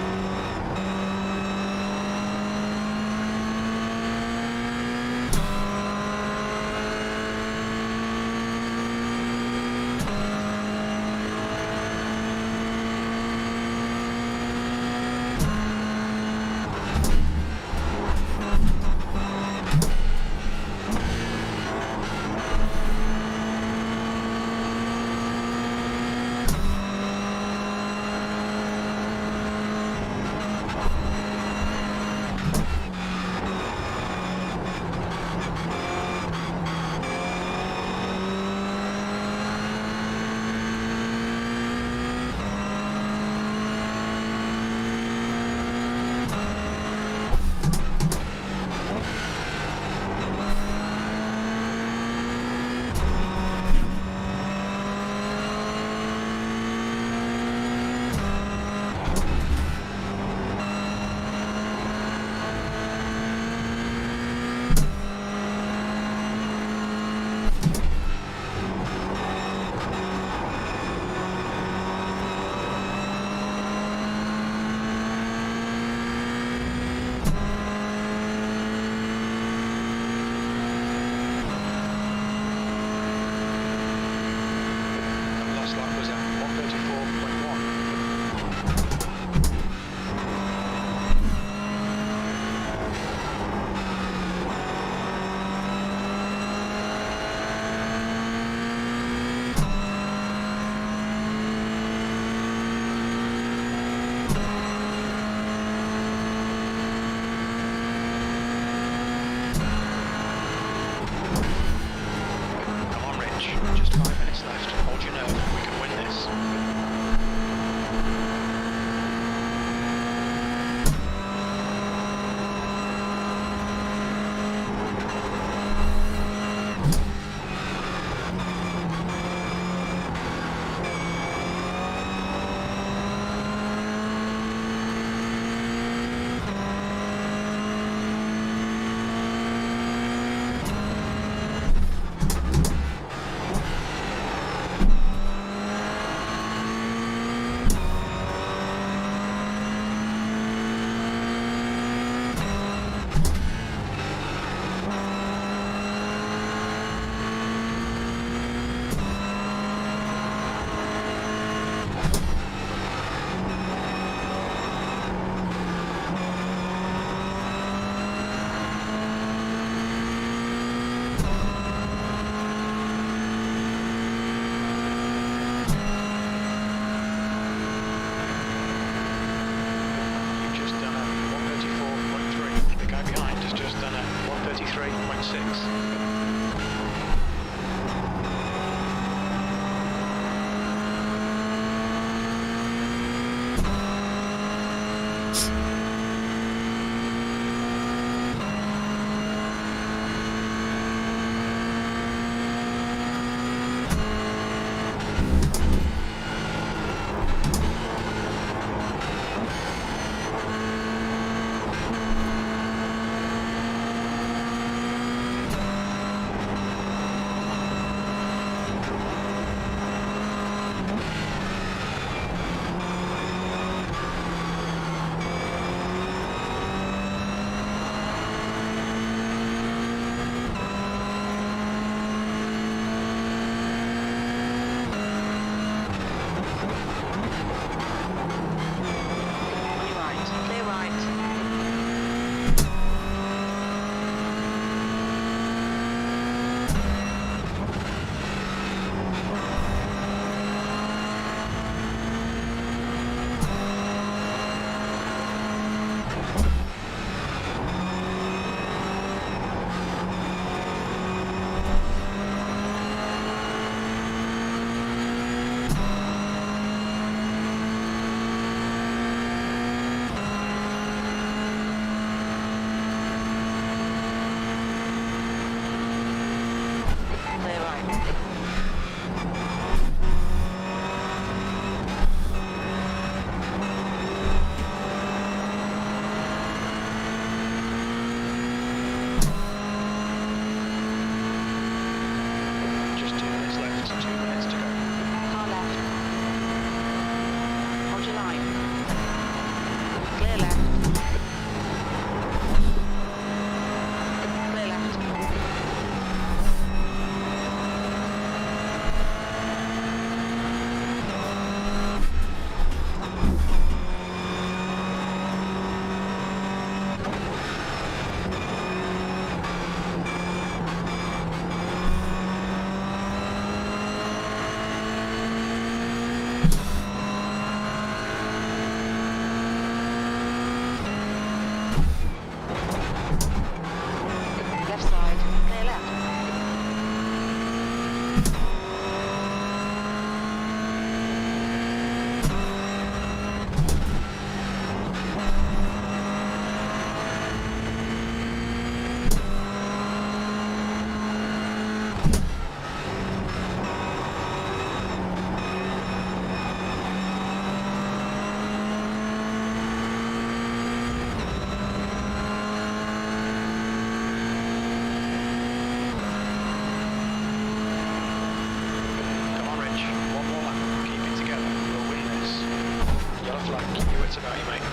That's about you, mate. On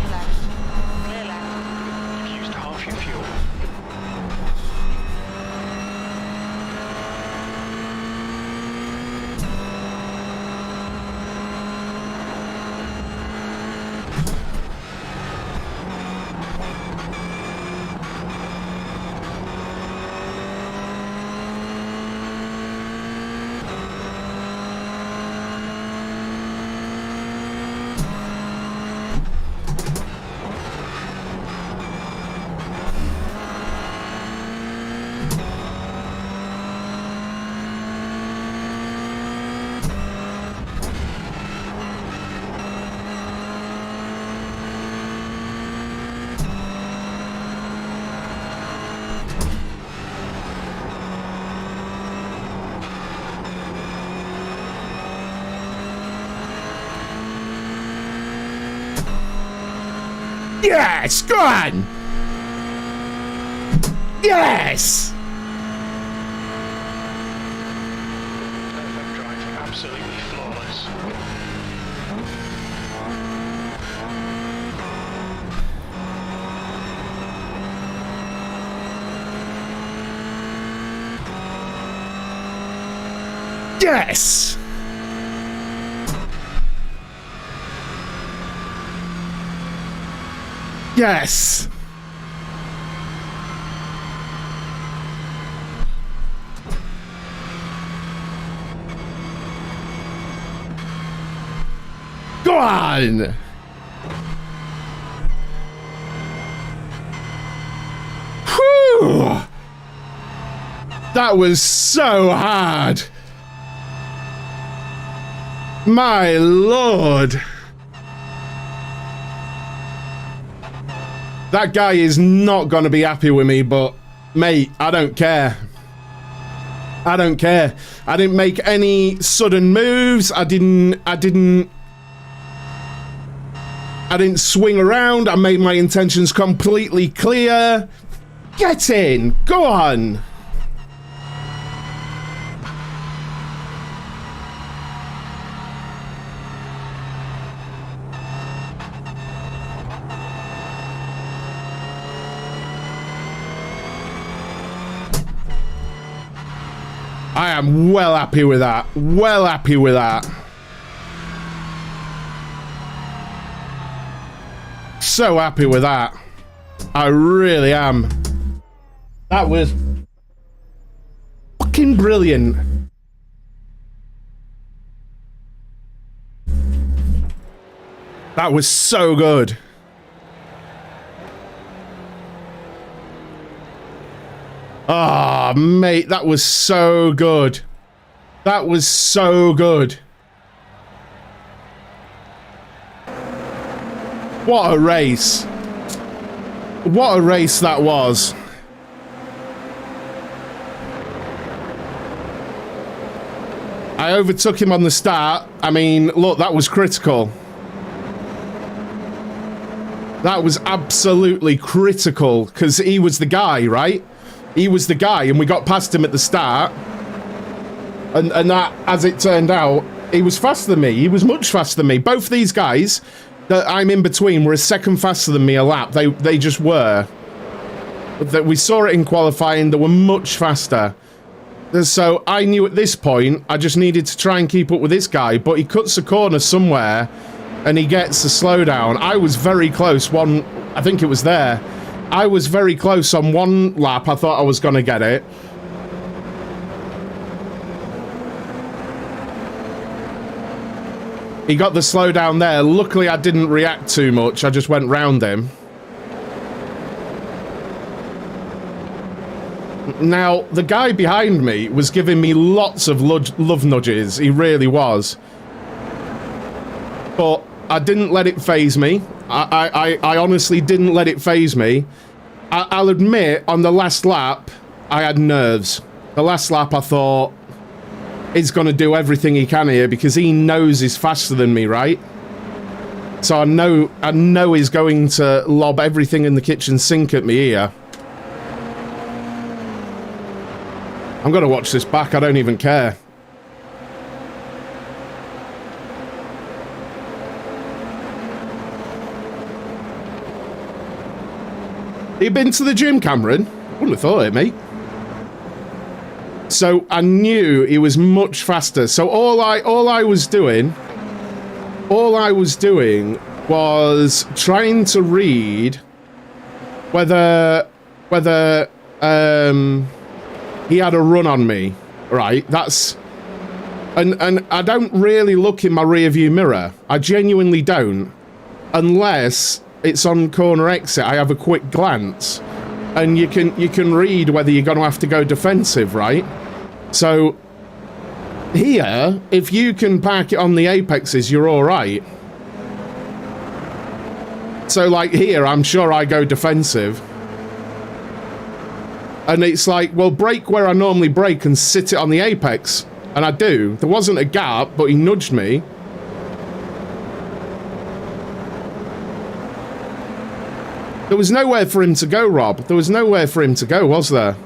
your left. Clear left. You've used half your fuel. Yes! Go on! Yes! Perfect drive, absolutely flawless. Yes! Yes! Go on! Whew! That was so hard! My lord! That guy is not gonna be happy with me, but mate, I don't care. I don't care. I didn't make any sudden moves. I didn't swing around. I made my intentions completely clear. Get in. Go on. I am well happy with that. Well happy with that. So happy with that. I really am. That was fucking brilliant. That was so good. Ah, mate, that was so good. That was so good. What a race. What a race that was. I overtook him on the start. I mean, look, that was critical. That was absolutely critical because he was the guy, right? He was the guy, and we got past him at the start. And that, as it turned out, he was faster than me. He was much faster than me. Both these guys that I'm in between were a second faster than me a lap. They just were. That we saw it in qualifying. They were much faster. So I knew at this point I just needed to try and keep up with this guy. But he cuts a corner somewhere, and he gets a slowdown. I was very close. I think it was there. I was very close on one lap. I thought I was going to get it. He got the slowdown there. Luckily, I didn't react too much. I just went round him. Now, the guy behind me was giving me lots of love nudges. He really was. But I didn't let it faze me. I honestly didn't let it faze me. I'll admit, on the last lap, I had nerves. The last lap, I thought, he's going to do everything he can here because he knows he's faster than me, right? So I know he's going to lob everything in the kitchen sink at me here. I'm going to watch this back. I don't even care. You been to the gym, Cameron? Wouldn't have thought it, mate. So I knew he was much faster. So all I was doing was trying to read whether he had a run on me, right? That's and I don't really look in my rear view mirror. I genuinely don't, unless it's on corner exit. I have a quick glance, and you can read whether you're going to have to go defensive, right? So here, if you can park it on the apexes, you're all right. So like here, I'm sure I go defensive. And it's like, well, brake where I normally brake and sit it on the apex. And I do. There wasn't a gap, but he nudged me. There was nowhere for him to go, Rob. There was nowhere for him to go, was there?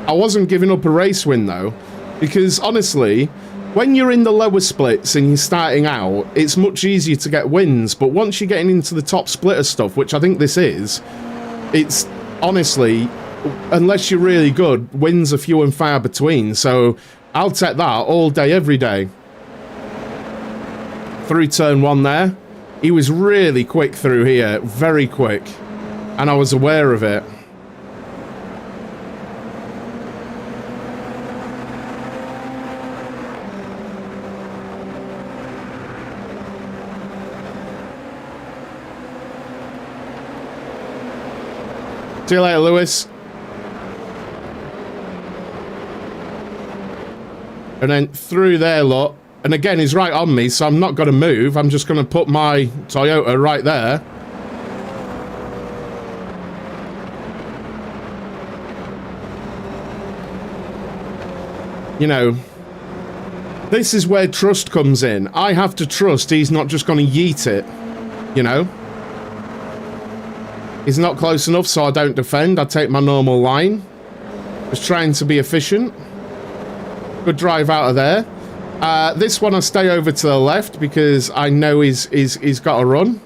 I wasn't giving up a race win, though, because honestly, when you're in the lower splits and you're starting out, it's much easier to get wins, but once you're getting into the top splitter stuff, which I think this is, it's honestly, unless you're really good, wins are few and far between, so I'll take that all day, every day. Through turn one there, he was really quick through here, very quick, and I was aware of it. See you later, Lewis. And then through there, look. And again, he's right on me, so I'm not going to move. I'm just going to put my Toyota right there. You know, this is where trust comes in. I have to trust he's not just going to yeet it, you know? He's not close enough, so I don't defend. I take my normal line. Just trying to be efficient. Good drive out of there. This one I stay over to the left because I know he's got a run.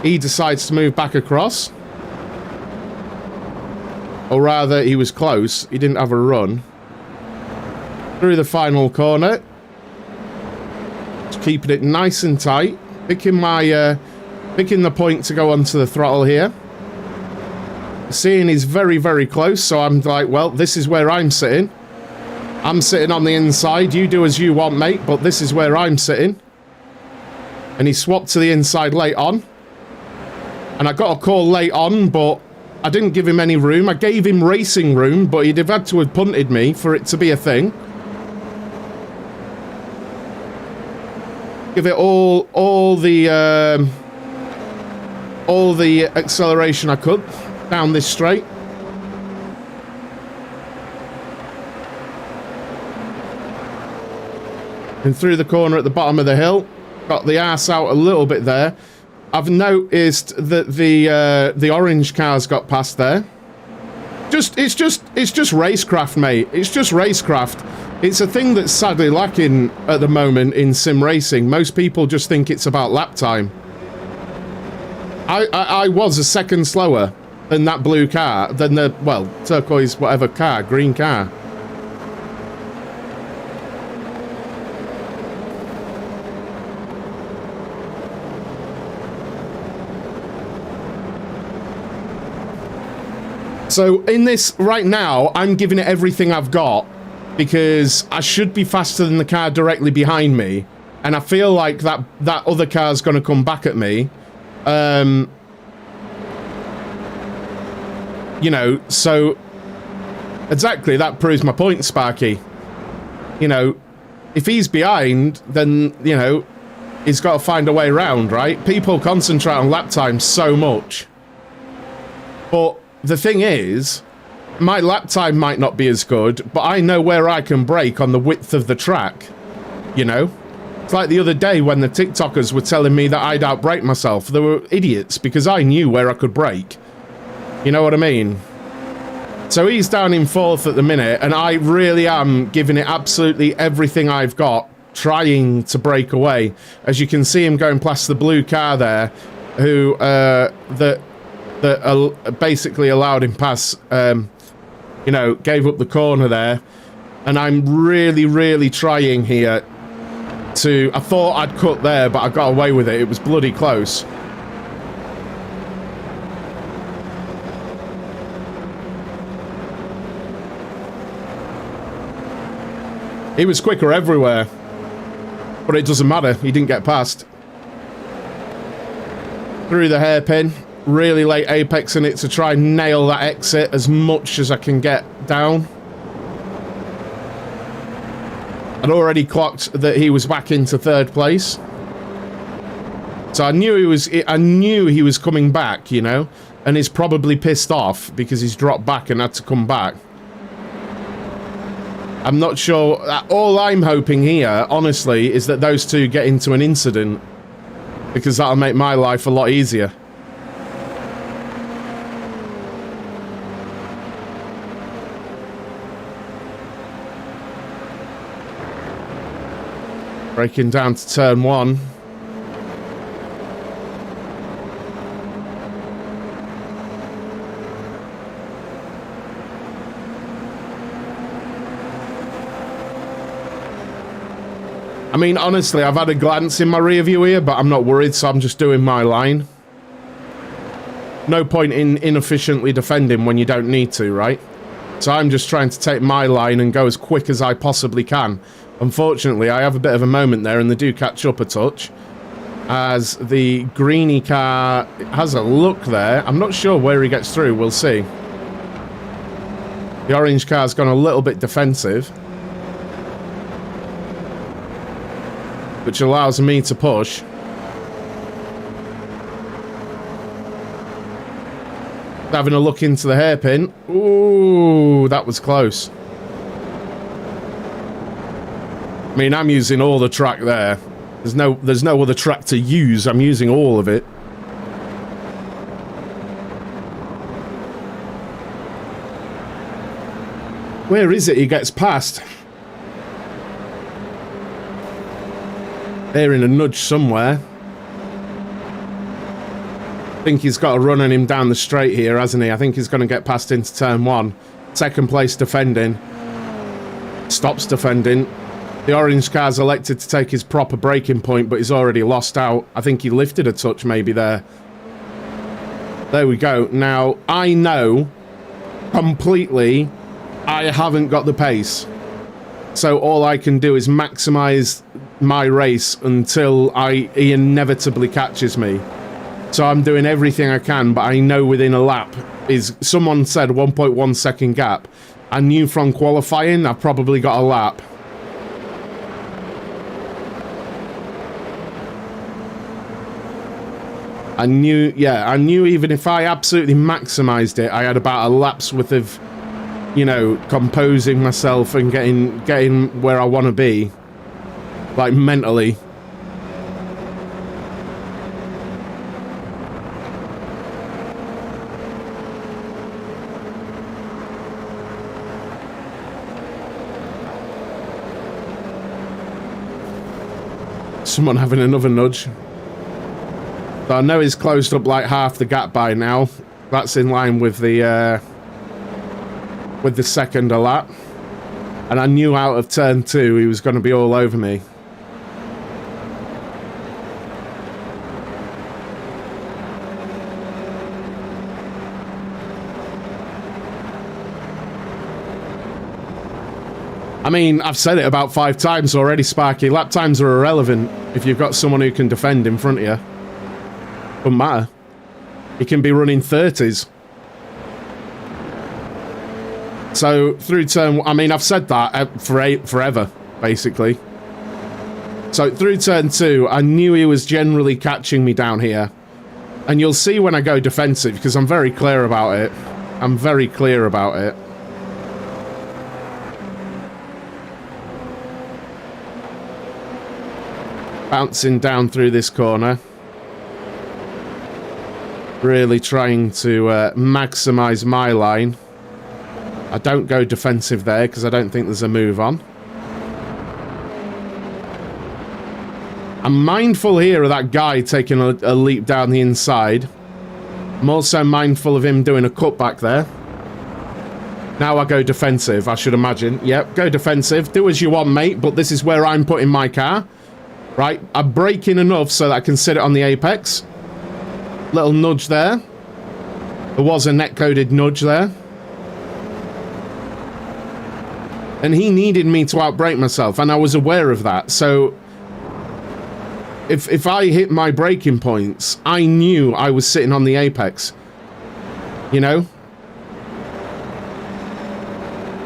He decides to move back across. Or rather, he was close. He didn't have a run. Through the final corner. Just keeping it nice and tight. Picking the point to go onto the throttle here. Seeing he's very, very close, so I'm like, well, this is where I'm sitting. I'm sitting on the inside. You do as you want, mate, but this is where I'm sitting. And he swapped to the inside late on. And I got a call late on, but I didn't give him any room. I gave him racing room, but he'd have had to have punted me for it to be a thing. Give it all the acceleration I could down this straight. And through the corner at the bottom of the hill. Got the arse out a little bit there. I've noticed that the orange cars got past there. It's just racecraft, mate. It's just racecraft. It's a thing that's sadly lacking at the moment in sim racing. Most people just think it's about lap time. I was a second slower than that blue car, than the, well, turquoise whatever car, green car. So in this right now, I'm giving it everything I've got because I should be faster than the car directly behind me. And I feel like that other car's going to come back at me. You know, so exactly, that proves my point, Sparky. You know, if he's behind, then, you know, he's got to find a way around, right? People concentrate on lap time so much. But the thing is, my lap time might not be as good, but I know where I can brake on the width of the track, you know? It's like the other day when the TikTokers were telling me that I'd outbrake myself. They were idiots because I knew where I could brake. You know what I mean? So he's down in 4th at the minute, and I really am giving it absolutely everything I've got, trying to break away. As you can see him going past the blue car there, who that basically allowed him pass, you know, gave up the corner there. And I'm really trying here to... I thought I'd cut there, but I got away with it. It was bloody close. He was quicker everywhere, but it doesn't matter. He didn't get past. Through the hairpin, really late apexing it to try and nail that exit as much as I can get down. I'd already clocked that he was back into 3rd place, so I knew he was coming back, you know, and he's probably pissed off because he's dropped back and had to come back. I'm not sure. All I'm hoping here, honestly, is that those two get into an incident, because that'll make my life a lot easier. Breaking down to turn 1. I mean, honestly, I've had a glance in my rear view here, but I'm not worried, so I'm just doing my line. No point in inefficiently defending when you don't need to, right? So I'm just trying to take my line and go as quick as I possibly can. Unfortunately, I have a bit of a moment there, and they do catch up a touch, as the greeny car has a look there. I'm not sure where he gets through. We'll see. The orange car's gone a little bit defensive, which allows me to push. Having a look into the hairpin. Ooh, that was close. I mean, I'm using all the track there. There's no other track to use. I'm using all of it. Where is it he gets past? They're in a nudge somewhere. I think he's got a run on him down the straight here, hasn't he? I think he's going to get past into turn 1. 2nd place defending. Stops defending. The orange car's elected to take his proper braking point, but he's already lost out. I think he lifted a touch maybe there. There we go. Now, I know completely I haven't got the pace. So all I can do is maximise my race until he inevitably catches me. So I'm doing everything I can, but I know within a lap is... Someone said 1.1 second gap. I knew from qualifying I've probably got a lap. I knew even if I absolutely maximised it, I had about a lap's worth of, you know, composing myself and getting where I want to be, like mentally. Someone having another nudge. So I know he's closed up like half the gap by now. That's in line with the second lap. And I knew out of turn 2 he was going to be all over me. I mean, I've said it about 5 times already, Sparky. Lap times are irrelevant if you've got someone who can defend in front of you. Doesn't matter. He can be running 30s. So through turn, I mean, I've said that forever, basically. So through turn 2, I knew he was generally catching me down here. And you'll see when I go defensive, because I'm very clear about it. I'm very clear about it. Bouncing down through this corner. Really trying to maximise my line. I don't go defensive there because I don't think there's a move on. I'm mindful here of that guy taking a leap down the inside. I'm also mindful of him doing a cutback there. Now I go defensive, I should imagine. Yep, go defensive. Do as you want, mate, but this is where I'm putting my car. Right, I'm braking enough so that I can sit it on the apex. Little nudge there. There was a net-coded nudge there. And he needed me to outbrake myself, and I was aware of that. So if I hit my braking points, I knew I was sitting on the apex. You know?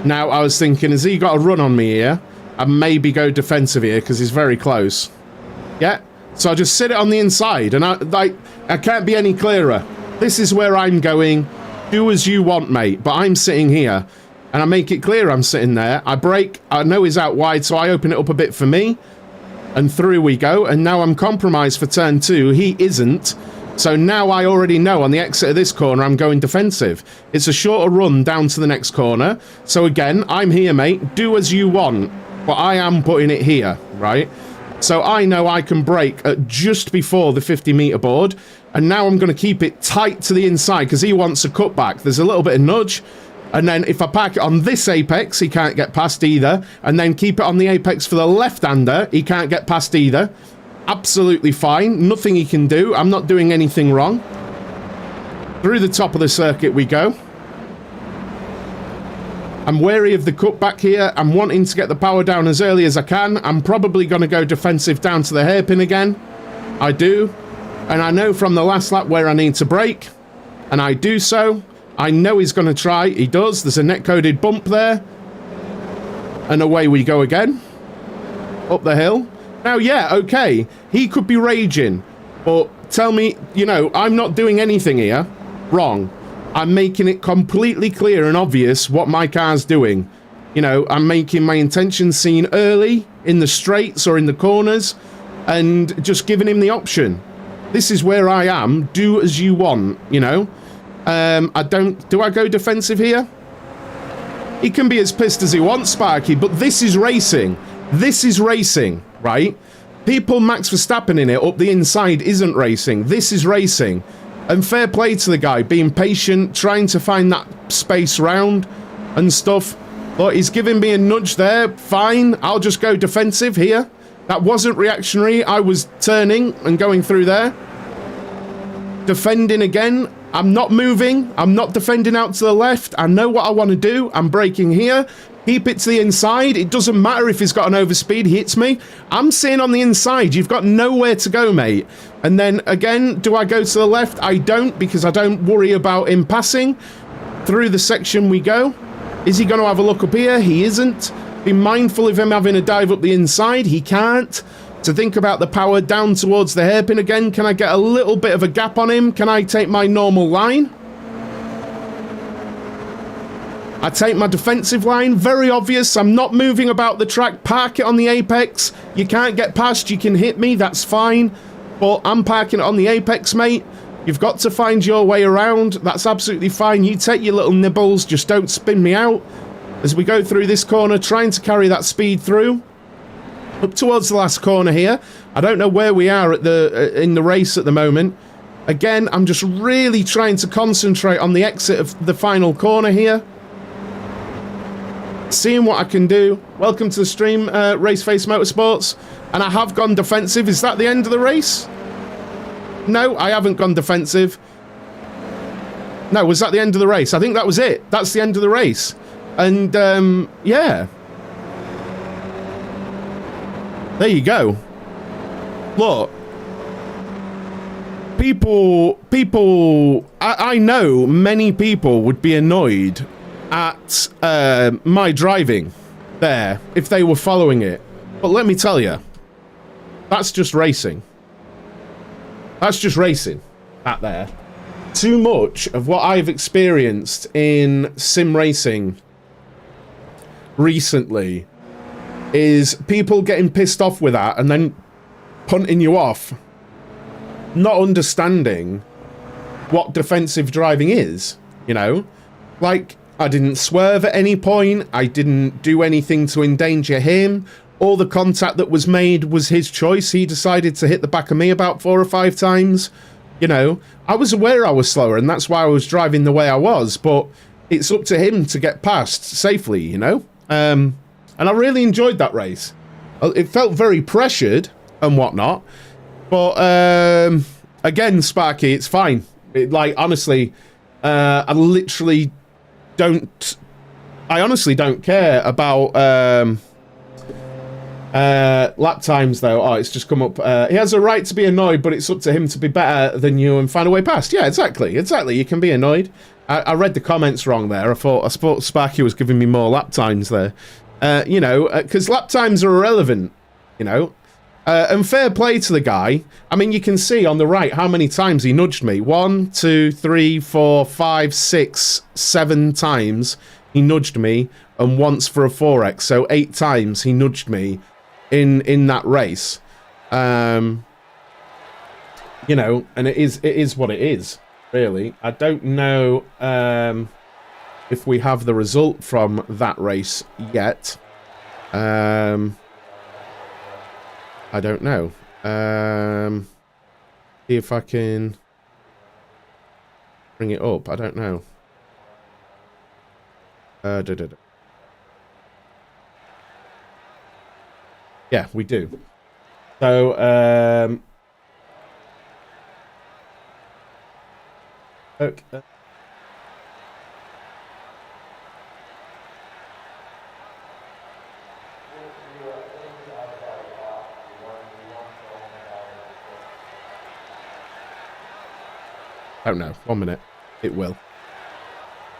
Now I was thinking, has he got a run on me here? And maybe go defensive here because he's very close. Yeah? So I just sit it on the inside, and I can't be any clearer. This is where I'm going. Do as you want, mate. But I'm sitting here, and I make it clear I'm sitting there. I brake. I know he's out wide, so I open it up a bit for me. And through we go. And now I'm compromised for turn 2. He isn't. So now I already know on the exit of this corner, I'm going defensive. It's a shorter run down to the next corner. So again, I'm here, mate. Do as you want. But I am putting it here, right? So I know I can brake at just before the 50-meter board. And now I'm going to keep it tight to the inside because he wants a cutback. There's a little bit of nudge. And then if I park it on this apex, he can't get past either. And then keep it on the apex for the left-hander, he can't get past either. Absolutely fine. Nothing he can do. I'm not doing anything wrong. Through the top of the circuit we go. I'm wary of the cutback here. I'm wanting to get the power down as early as I can. I'm probably going to go defensive down to the hairpin again. I do. And I know from the last lap where I need to brake. And I do so. I know he's going to try. He does. There's a net-coded bump there. And away we go again. Up the hill. Now, yeah, okay. He could be raging. But tell me, you know, I'm not doing anything here wrong. I'm making it completely clear and obvious what my car's doing. You know, I'm making my intentions seen early in the straights or in the corners and just giving him the option. This is where I am. Do as you want, you know. Do I go defensive here? He can be as pissed as he wants, Sparky, but this is racing. This is racing, right? People Max Verstappen in it up the inside isn't racing. This is racing. And fair play to the guy, being patient, trying to find that space round and stuff. But he's giving me a nudge there. Fine, I'll just go defensive here. That wasn't reactionary. I was turning and going through there. Defending again. I'm not moving. I'm not defending out to the left. I know what I want to do. I'm braking here. Keep it to the inside. It doesn't matter if he's got an overspeed. He hits me. I'm sitting on the inside. You've got nowhere to go, mate. And then, again, do I go to the left? I don't, because I don't worry about him passing. Through the section we go. Is he going to have a look up here? He isn't. Be mindful of him having a dive up the inside. He can't. To think about the power down towards the hairpin again. Can I get a little bit of a gap on him? Can I take my normal line? I take my defensive line. Very obvious. I'm not moving about the track. Park it on the apex. You can't get past. You can hit me. That's fine. But I'm parking it on the apex, mate. You've got to find your way around. That's absolutely fine. You take your little nibbles. Just don't spin me out. As we go through this corner, trying to carry that speed through. Up towards the last corner here. I don't know where we are at in the race at the moment. Again, I'm just really trying to concentrate on the exit of the final corner here. Seeing what I can do. Welcome to the stream, Raceface Motorsports. And I have gone defensive. Is that the end of the race? No, I haven't gone defensive. No, was that the end of the race? I think that was it. That's the end of the race. And, yeah. There you go. Look. I know many people would be annoyed at my driving there if they were following it. But let me tell you, That's just racing. That's just racing. That there. Too much of what I've experienced in sim racing recently is people getting pissed off with that and then punting you off, not understanding what defensive driving is, you know? Like, I didn't swerve at any point, I didn't do anything to endanger him. All the contact that was made was his choice. He decided to hit the back of me about 4 or 5 times. You know, I was aware I was slower, and that's why I was driving the way I was, but it's up to him to get past safely, you know? And I really enjoyed that race. It felt very pressured and whatnot, but again, Sparky, it's fine. Like, honestly, I honestly don't care about lap times, though. Oh, it's just come up. He has a right to be annoyed, but it's up to him to be better than you and find a way past. Yeah, exactly. You can be annoyed. I read the comments wrong there. I thought Sparky was giving me more lap times there. You know, because lap times are irrelevant, you know. And fair play to the guy. I mean, you can see on the right how many times he nudged me. 1, 2, 3, 4, 5, 6, 7 times he nudged me, and once for a 4x. So 8 times he nudged me in that race. You know, and it is what it is, really. I don't know if we have the result from that race yet. I don't know. See if I can bring it up. I don't know. Yeah, we do. So, okay. I don't know. 1 minute. It will.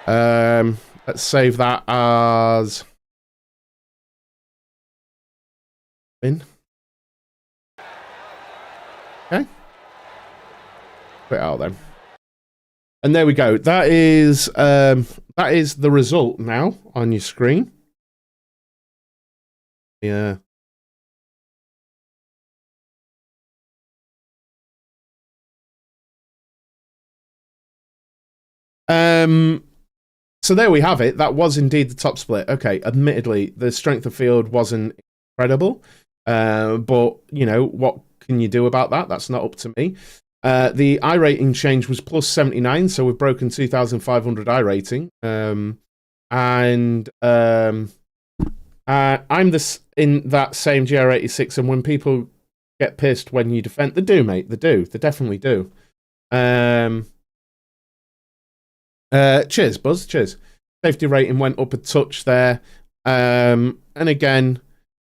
Let's save that as in. Okay. Put it out then. And there we go. That is the result now on your screen. Yeah. So there we have it. That was indeed the top split. Okay, admittedly, the strength of field wasn't incredible, but you know, what can you do about that? That's not up to me. The iRating change was plus 79, so we've broken 2,500 iRating. I'm in that same GR86, and when people get pissed when you defend, they do, mate. They do. They definitely do. Cheers, Buzz. Cheers. Safety rating went up a touch there. And again,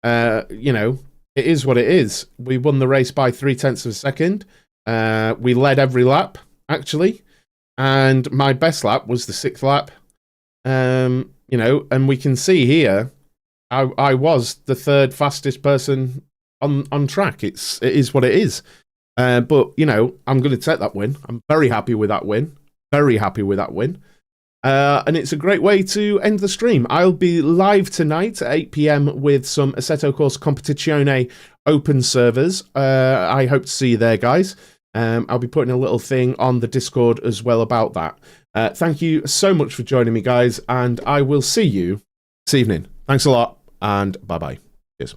you know, it is what it is. We won the race by 0.3 of a second. We led every lap, actually. And my best lap was the 6th lap. You know, and we can see here, I was the 3rd fastest person on track. It is what it is. But, you know, I'm going to take that win. I'm very happy with that win. Very happy with that win. And it's a great way to end the stream. I'll be live tonight at 8 PM with some Assetto Corsa Competizione open servers. I hope to see you there, guys. I'll be putting a little thing on the Discord as well about that. Thank you so much for joining me, guys, and I will see you this evening. Thanks a lot, and bye-bye. Cheers.